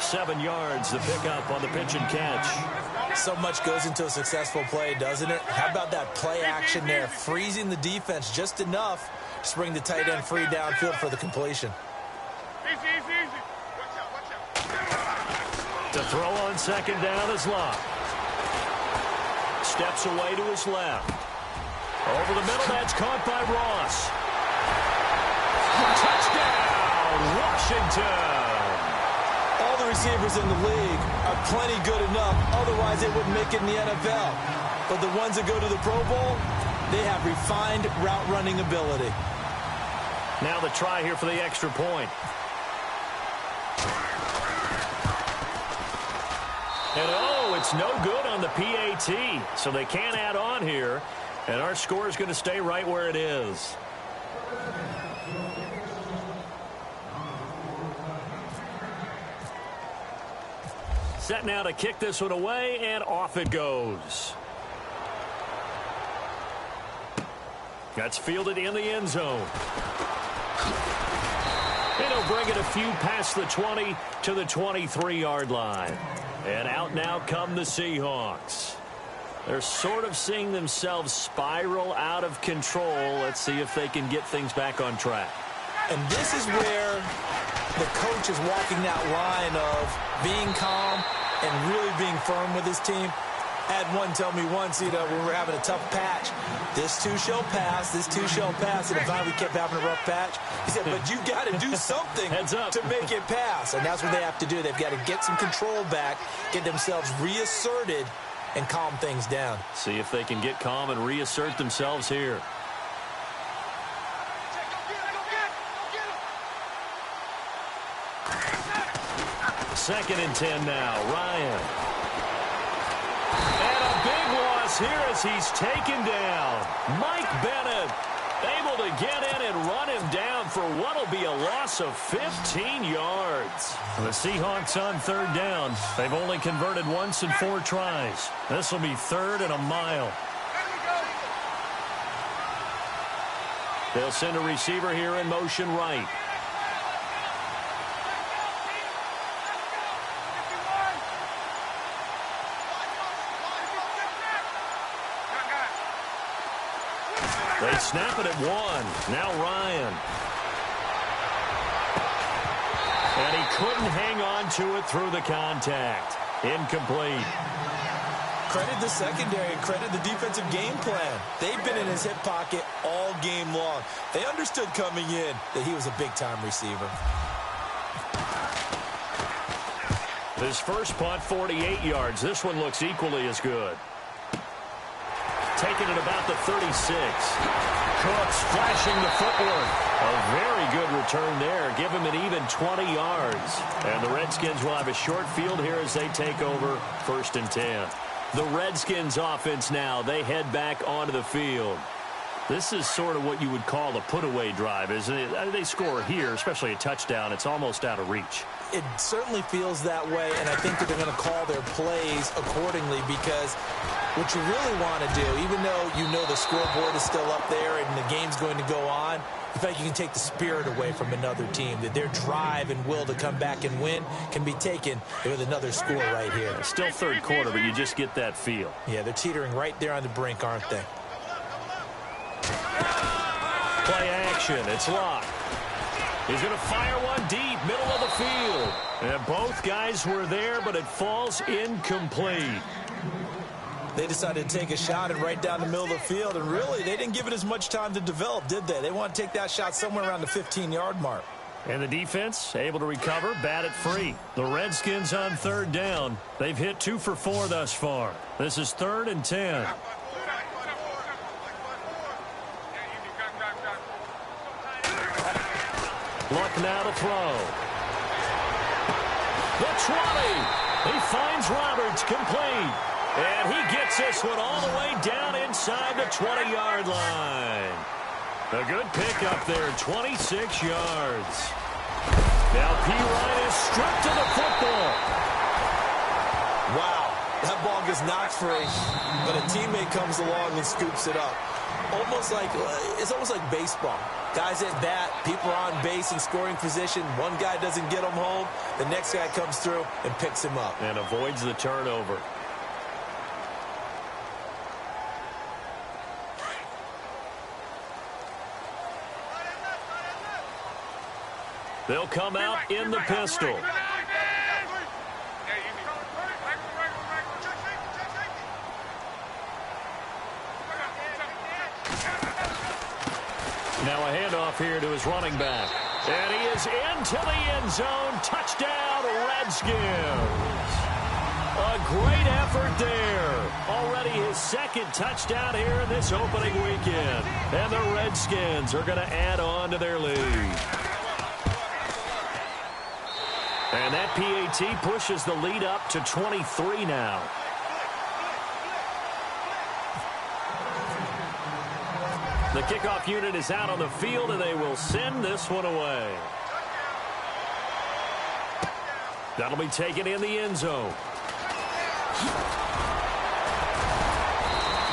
7 yards, the pickup on the pitch and catch. So much goes into a successful play, doesn't it? How about that play action there, freezing the defense just enough to bring the tight end free downfield for the completion. To throw on second down is Locke. Steps away to his left. Over the middle, that's caught by Ross. Touchdown, Washington. All the receivers in the league are plenty good enough. Otherwise, they wouldn't make it in the NFL. But the ones that go to the Pro Bowl, they have refined route running ability. Now the try here for the extra point. And oh, it's no good on the PAT. So they can't add on here. And our score is going to stay right where it is. Set now to kick this one away, and off it goes. That's fielded in the end zone. And he'll bring it a few past the 20 to the 23-yard line. And out now come the Seahawks. They're sort of seeing themselves spiral out of control. Let's see if they can get things back on track. And this is where the coach is walking that line of being calm and really being firm with his team. I had one tell me once, when we were having a tough patch, this too shall pass, this too shall pass. And finally we kept having a rough patch. He said, but you got to do something to make it pass. And that's what they have to do. They've got to get some control back, get themselves reasserted, and calm things down. See if they can get calm and reassert themselves here. Second and 10 now. Ryan. And a big loss here as he's taken down. Mike Bennett able to get in and run him down for what will be a loss of 15 yards. The Seahawks on third down. They've only converted once in 4 tries. This will be third and a mile. They'll send a receiver here in motion right. They snap it at 1. Now Ryan. And he couldn't hang on to it through the contact. Incomplete. Credit the secondary and credit the defensive game plan. They've been in his hip pocket all game long. They understood coming in that he was a big-time receiver. His first punt, 48 yards. This one looks equally as good. Taking it about the 36. Cooks flashing the footwork. A very good return there. Give him an even 20 yards. And the Redskins will have a short field here as they take over first and 10. The Redskins offense now. They head back onto the field. This is sort of what you would call a put-away drive, isn't it? They score here, especially a touchdown. It's almost out of reach. It certainly feels that way, and I think that they're going to call their plays accordingly because what you really want to do, even though you know the scoreboard is still up there and the game's going to go on, in fact, you can take the spirit away from another team, that their drive and will to come back and win can be taken with another score right here. Still third quarter, but you just get that feel. Yeah, they're teetering right there on the brink, aren't they? Play action. It's Locke. He's going to fire one deep, middle of the field. And both guys were there, but it falls incomplete. They decided to take a shot and right down the middle of the field, and really, they didn't give it as much time to develop, did they? They want to take that shot somewhere around the 15-yard mark. And the defense able to recover, bat it free. The Redskins on third down. They've hit 2 for 4 thus far. This is 3rd and 10. Luck now to throw. The 20. He finds Roberts, complete. And he gets this one all the way down inside the 20-yard line. A good pickup there, 26 yards. Now P. Ryan is stripped to the football. Wow, that ball gets knocked free, but a teammate comes along and scoops it up. It's almost like baseball. Guys at bat, people are on base in scoring position. One guy doesn't get him home. The next guy comes through and picks him up. And avoids the turnover. They'll come out in the pistol. Now a handoff here to his running back. And he is into the end zone. Touchdown, Redskins. A great effort there. Already his second touchdown here in this opening weekend. And the Redskins are going to add on to their lead. And that PAT pushes the lead up to 23 now. The kickoff unit is out on the field, and they will send this one away. That'll be taken in the end zone.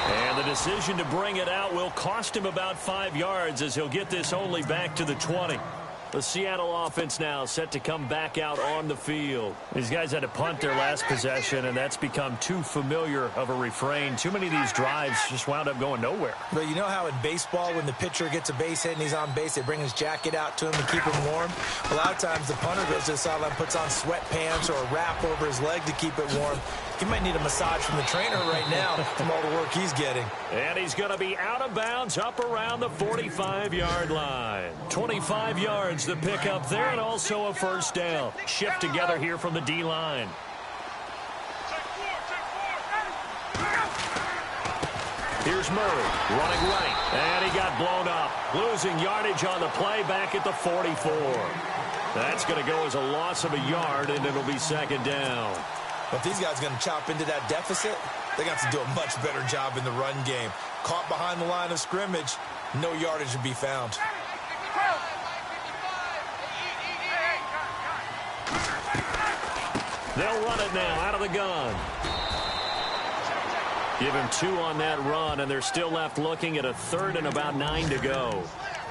And the decision to bring it out will cost him about 5 yards as he'll get this only back to the 20. The Seattle offense now set to come back out on the field. These guys had to punt their last possession, and that's become too familiar of a refrain. Too many of these drives just wound up going nowhere. But you know how in baseball, when the pitcher gets a base hit and he's on base, they bring his jacket out to him to keep him warm? A lot of times the punter goes to the sideline, puts on sweatpants or a wrap over his leg to keep it warm. He might need a massage from the trainer right now from all the work he's getting. And he's going to be out of bounds up around the 45-yard line. 25 yards the pickup there, and also a first down. Shift together here from the D-line. Here's Murray running right, and he got blown up. Losing yardage on the play back at the 44. That's going to go as a loss of a yard, and it'll be second down. If these guys are going to chop into that deficit, they got to do a much better job in the run game. Caught behind the line of scrimmage, no yardage to be found. They'll run it now out of the gun. Give him 2 on that run, and they're still left looking at a third and about 9 to go.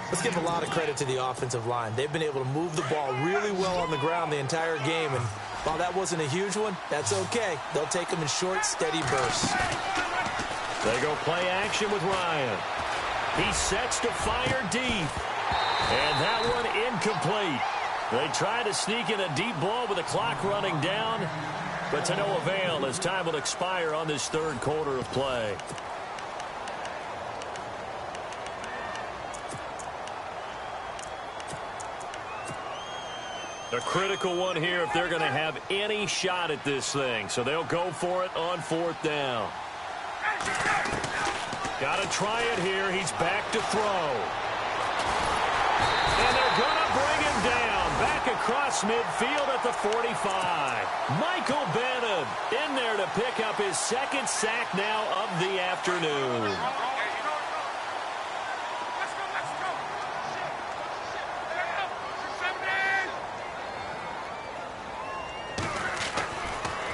Let's give a lot of credit to the offensive line. They've been able to move the ball really well on the ground the entire game, and while that wasn't a huge one, that's okay. They'll take them in short, steady bursts. They go play action with Ryan. He sets to fire deep. And that one incomplete. They try to sneak in a deep ball with the clock running down, but to no avail as time will expire on this third quarter of play. A critical one here if they're going to have any shot at this thing. So they'll go for it on 4th down. Got to try it here. He's back to throw. And they're going to bring him down. Back across midfield at the 45. Michael Bennett in there to pick up his second sack now of the afternoon.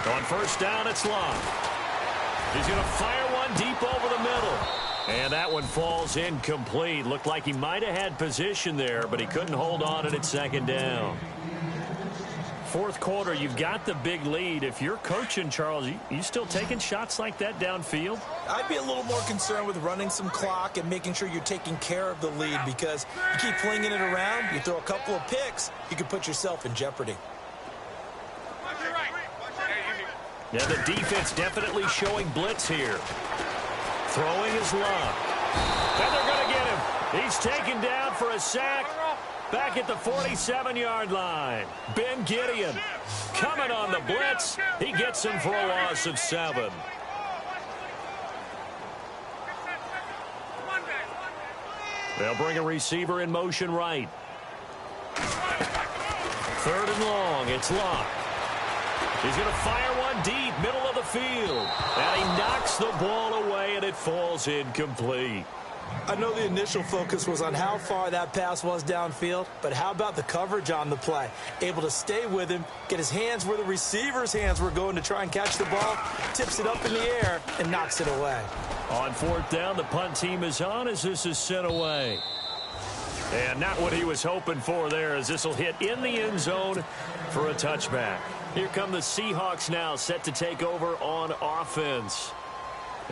On first down, it's Locke. He's going to fire one deep over the middle. And that one falls incomplete. Looked like he might have had position there, but he couldn't hold on at second down. Fourth quarter, you've got the big lead. If you're coaching, Charles, you still taking shots like that downfield? I'd be a little more concerned with running some clock and making sure you're taking care of the lead, because you keep flinging it around, you throw a couple of picks, you could put yourself in jeopardy. Yeah, the defense definitely showing blitz here. Throwing his Locke. And they're going to get him. He's taken down for a sack back at the 47-yard line. Ben Gideon coming on the blitz. He gets him for a loss of 7. They'll bring a receiver in motion right. 3rd and long. It's Locke. He's going to fire one deep, middle of the field. And he knocks the ball away, and it falls incomplete. I know the initial focus was on how far that pass was downfield, but how about the coverage on the play? Able to stay with him, get his hands where the receiver's hands were going to try and catch the ball, tips it up in the air, and knocks it away. On 4th down, the punt team is on as this is sent away. And not what he was hoping for there, as this will hit in the end zone for a touchback. Here come the Seahawks now, set to take over on offense.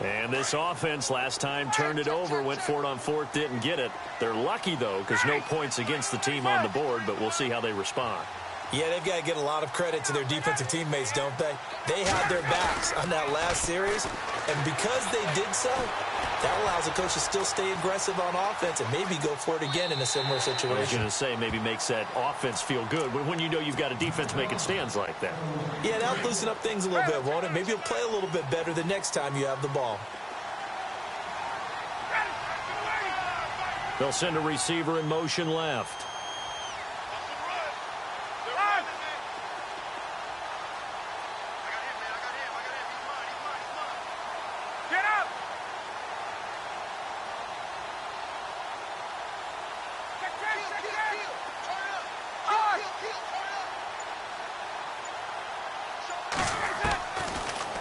And this offense last time turned it over, went for it on 4th, didn't get it. They're lucky, though, because no points against the team on the board, but we'll see how they respond. Yeah, they've got to get a lot of credit to their defensive teammates, don't they? They had their backs on that last series, and because they did so, That allows the coach to still stay aggressive on offense and maybe go for it again in a similar situation. I was going to say maybe makes that offense feel good when you know you've got a defense making stands like that. Yeah, that'll loosen up things a little bit, won't it? Maybe you'll play a little bit better the next time you have the ball. They'll send a receiver in motion left.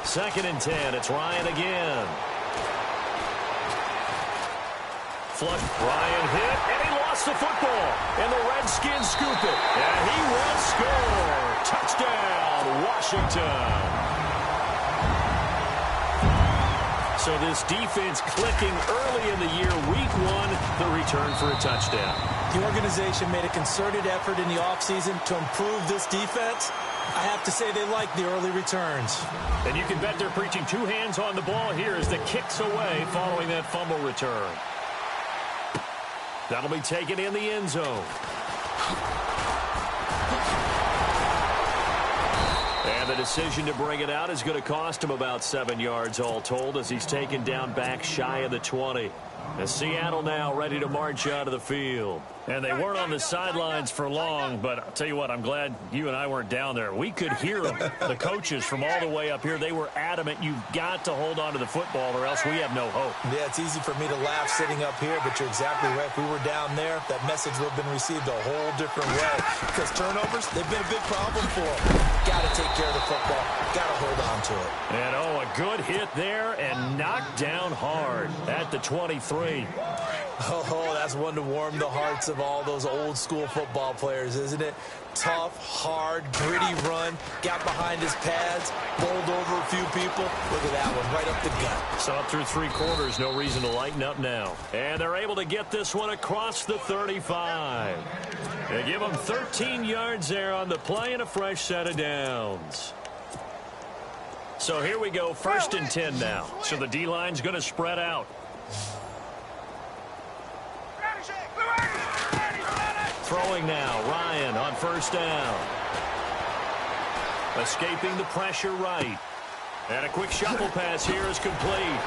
Second and 10. It's Ryan again. Flush. Ryan hit, and he lost the football. And the Redskins scoop it. And he will score. Touchdown, Washington. So this defense clicking early in the year. Week 1, the return for a touchdown. The organization made a concerted effort in the offseason to improve this defense. I have to say they like the early returns. And you can bet they're preaching 2 hands on the ball here as the kick's away following that fumble return. That'll be taken in the end zone. And the decision to bring it out is going to cost him about 7 yards all told as he's taken down back shy of the 20. And Seattle now ready to march out of the field. And they weren't on the sidelines for long, but I'll tell you what, I'm glad you and I weren't down there. We could hear them. The coaches from all the way up here, they were adamant. You've got to hold on to the football or else we have no hope. Yeah, it's easy for me to laugh sitting up here, but you're exactly right. If we were down there, that message would have been received a whole different way. Because turnovers, they've been a big problem for them. Got to take care of the football. Got to hold on to it. And, a good hit there and knocked down hard at the 23. Oh, that's one to warm the hearts of all those old school football players, isn't it? Tough, hard, gritty run. Got behind his pads, bowled over a few people. Look at that one, right up the gut. So up through 3 quarters, no reason to lighten up now. And they're able to get this one across the 35. They give them 13 yards there on the play and a fresh set of downs. So here we go, 1st and 10 now. So the D-line's going to spread out. Throwing now, Ryan on 1st down. Escaping the pressure right. And a quick shuffle pass here is complete.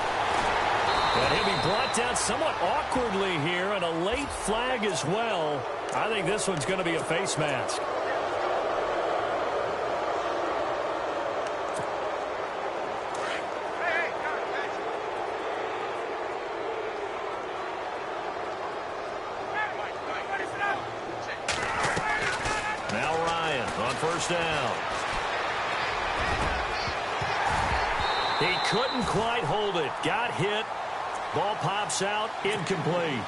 And he'll be brought down somewhat awkwardly here, and a late flag as well. I think this one's going to be a face mask. Now Ryan on 1st down. He couldn't quite hold it. Got hit. Ball pops out. Incomplete.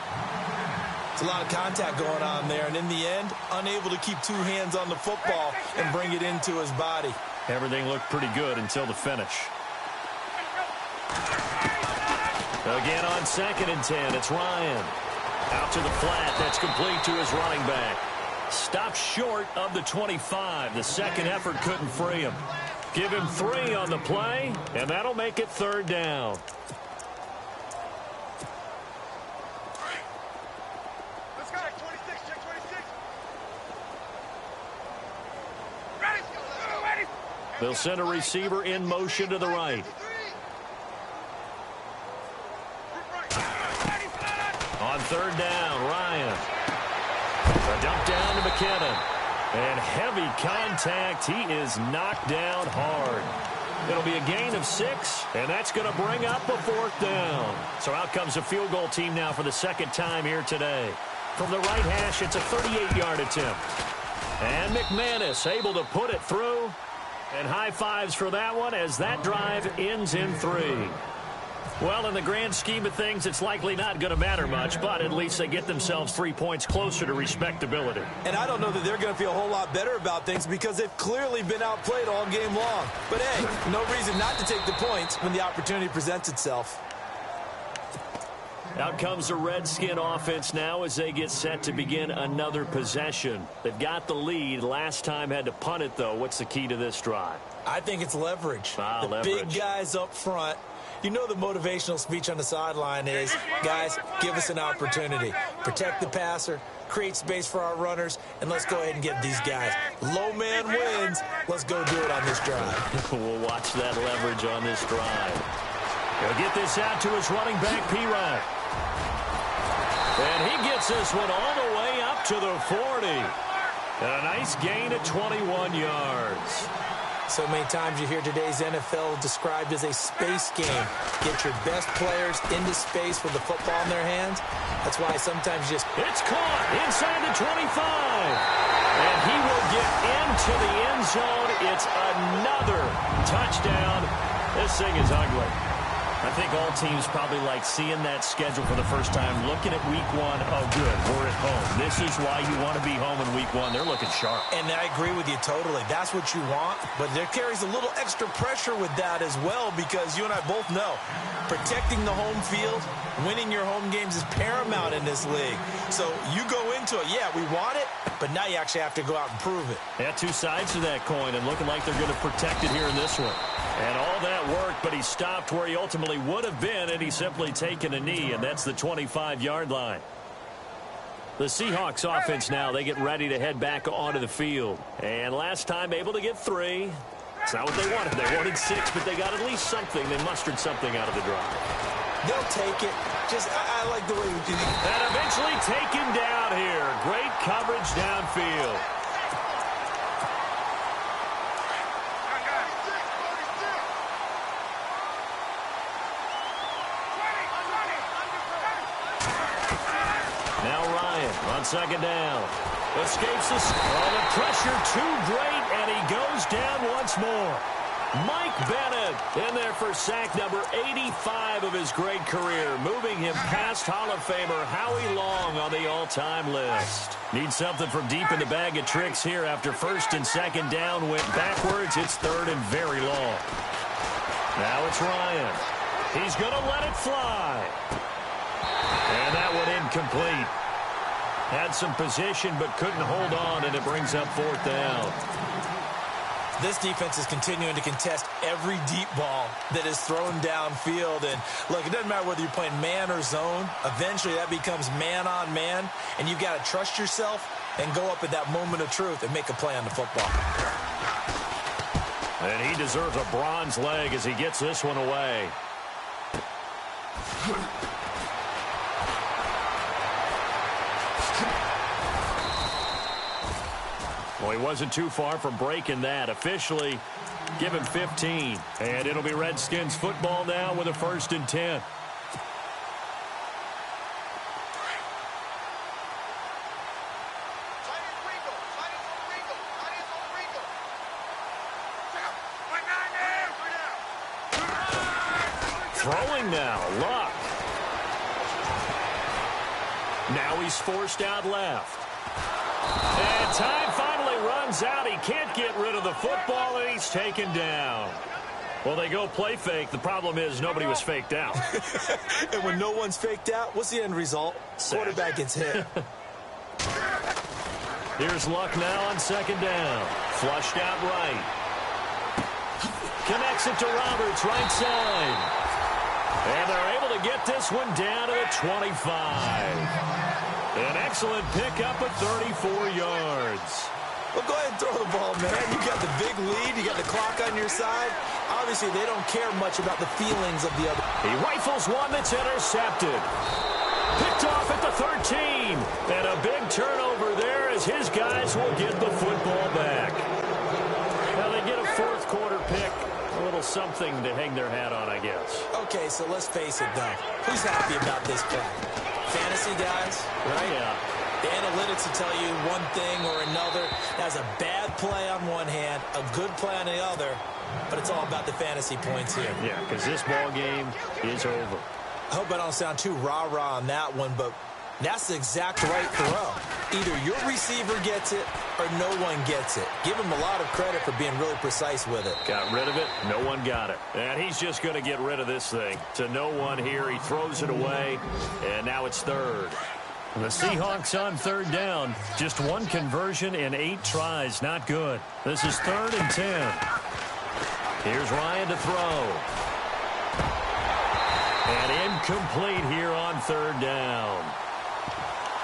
It's a lot of contact going on there, and in the end, unable to keep 2 hands on the football and bring it into his body. Everything looked pretty good until the finish. Again on 2nd and 10, it's Ryan. Out to the flat. That's complete to his running back. Stopped short of the 25. The second effort couldn't free him. Give him 3 on the play, and that'll make it 3rd down. Let's go, 26, check 26. Ready? They'll send a receiver in motion to the right. On 3rd down, Ryan. A dump down to McKinnon. And heavy contact. He is knocked down hard. It'll be a gain of 6, and that's going to bring up a 4th down. So out comes a field goal team now for the 2nd time here today. From the right hash, it's a 38-yard attempt. And McManus able to put it through. And high fives for that one as that drive ends in 3. Well, in the grand scheme of things, it's likely not going to matter much, but at least they get themselves 3 points closer to respectability. And I don't know that they're going to feel a whole lot better about things because they've clearly been outplayed all game long. But, hey, no reason not to take the points when the opportunity presents itself. Out comes the Redskin offense now as they get set to begin another possession. They've got the lead. Last time had to punt it, though. What's the key to this drive? I think it's leverage. Leverage. Big guys up front. You know the motivational speech on the sideline is, guys, give us an opportunity. Protect the passer, create space for our runners, and let's go ahead and give these guys. Low man wins. Let's go do it on this drive. We'll watch that leverage on this drive. He'll get this out to his running back, P-Rod. And he gets this one all the way up to the 40. And a nice gain of 21 yards. So many times you hear today's NFL described as a space game. Get your best players into space with the football in their hands. That's why sometimes you just... It's caught inside the 25. And he will get into the end zone. It's another touchdown. This thing is ugly. I think all teams probably like seeing that schedule for the first time, looking at week one. Oh, good, we're at home. This is why you want to be home in week one. They're looking sharp. And I agree with you totally. That's what you want. But there carries a little extra pressure with that as well, because you and I both know protecting the home field, winning your home games is paramount in this league. So you go into it, yeah, we want it, but now you actually have to go out and prove it. Yeah, two sides to that coin, and looking like they're going to protect it here in this one. And all that worked, but he stopped where he ultimately would have been, and he's simply taken a knee, and that's the 25-yard line. The Seahawks offense now, they get ready to head back onto the field. And last time able to get 3. It's not what they wanted. They wanted 6, but they got at least something. They mustered something out of the drive. They'll take it. I like the way we do it. And eventually taken down here. Great coverage downfield. On second down. Escapes the pressure too great, and he goes down once more. Mike Bennett in there for sack number 85 of his great career, moving him past Hall of Famer Howie Long on the all-time list. Needs something from deep in the bag of tricks here after first and second down went backwards. It's third and very long. Now it's Ryan. He's going to let it fly. And that one incomplete. Had some position but couldn't hold on, and it brings up fourth down. This defense is continuing to contest every deep ball that is thrown downfield. And look, it doesn't matter whether you're playing man or zone. Eventually that becomes man on man, and you've got to trust yourself and go up at that moment of truth and make a play on the football. And he deserves a bronze leg as he gets this one away. Well, he wasn't too far from breaking that. Officially, give him 15. And it'll be Redskins football now with a 1st and 10. Throwing now, Luck. Now he's forced out left. And time finally runs out. He can't get rid of the football, and he's taken down. Well, they go play fake. The problem is nobody was faked out. And when no one's faked out, what's the end result? Quarterback gets hit. Here's Luck now on second down. Flushed out right. Connects it to Roberts, right side. And they're able to get this one down to the 25. An excellent pickup of 34 yards. Well, go ahead and throw the ball, man. You got the big lead. You got the clock on your side. Obviously, they don't care much about the feelings of the other. He rifles one that's intercepted. Picked off at the 13. And a big turnover there as his guys will get the football back. Now they get a fourth quarter pick. A little something to hang their hat on, I guess. Okay, so let's face it, though. Who's happy about this play? Fantasy guys, right? Yeah. The analytics will tell you one thing or another. That's a bad play on one hand, a good play on the other, but it's all about the fantasy points here. Yeah, because this ball game is over. I hope I don't sound too rah-rah on that one, but that's the exact right throw. Either your receiver gets it or no one gets it. Give him a lot of credit for being really precise with it. Got rid of it. No one got it. And he's just going to get rid of this thing. To no one here. He throws it away, and now it's third. The Seahawks on third down. Just one conversion in 8 tries. Not good. This is 3rd and 10. Here's Ryan to throw. And incomplete here on third down.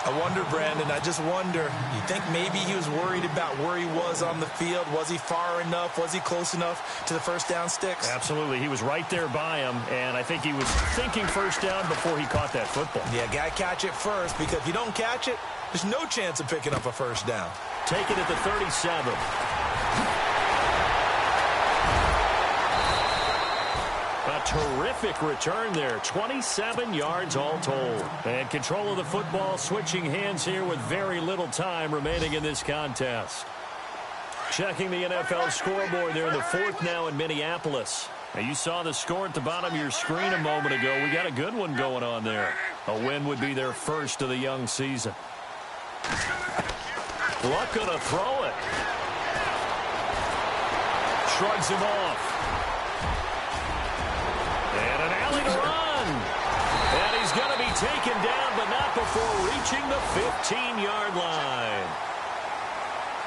I wonder, Brandon, I just wonder, you think maybe he was worried about where he was on the field? Was he far enough? Was he close enough to the first down sticks? Absolutely. He was right there by him, and I think he was thinking first down before he caught that football. Yeah, got to catch it first, because if you don't catch it, there's no chance of picking up a first down. Take it at the 37. A terrific return there. 27 yards all told. And control of the football switching hands here with very little time remaining in this contest. Checking the NFL scoreboard there in the fourth now in Minneapolis. Now you saw the score at the bottom of your screen a moment ago. We got a good one going on there. A win would be their first of the young season. Luck gonna throw it. Shrugs him off. And an alley to run. And he's going to be taken down, but not before reaching the 15-yard line.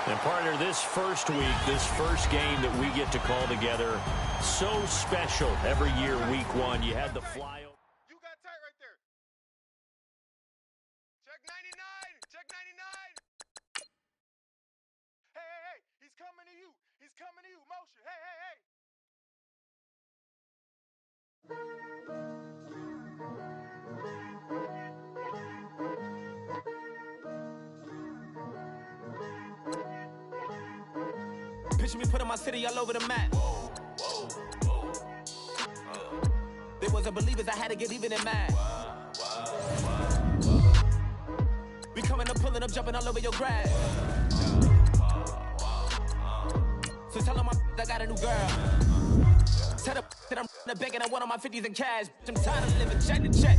And partner, this first week, this first game that we get to call together, so special every year, week one. You had the fly. You got tight right there. Check 99. Check 99. Hey, hey, hey. He's coming to you. He's coming to you. Motion. Hey, hey, hey. Picture me putting my city all over the map. There wasn't believers, I had to get even in mad. We coming up, pulling up, jumping all over your grass. So tell them I got a new girl. Tell the that I'm the bank and I want all my 50s in cash. I'm tired of living check to check.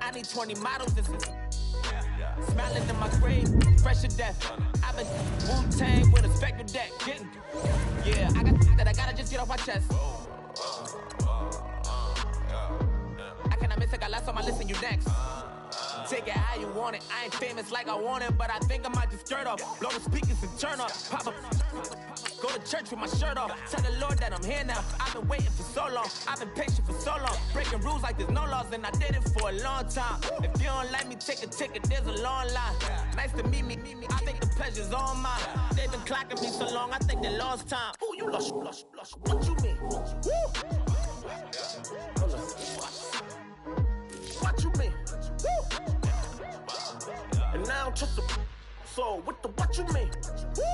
I need 20 models. This is smiling in my grave, fresh to death. I've been Wu-Tang with a spectral deck. Getting, yeah, I got that I gotta just get off my chest. I cannot miss it, got last on my list and you next. Take it how you want it. I ain't famous like I want it, but I think I might just skirt off. Blow the speakers and turn up. Pop up. Go to church with my shirt off. Tell the Lord that I'm here now. I've been waiting for so long. I've been patient for so long. Breaking rules like there's no laws, and I did it for a long time. If you don't like me, take a ticket. There's a long line. Nice to meet me. I think the pleasure's all mine. They've been clocking me so long, I think they lost time. Ooh, you lost. What you mean? Woo. What you mean? Woo. And now I'm just a so what you mean? Woo.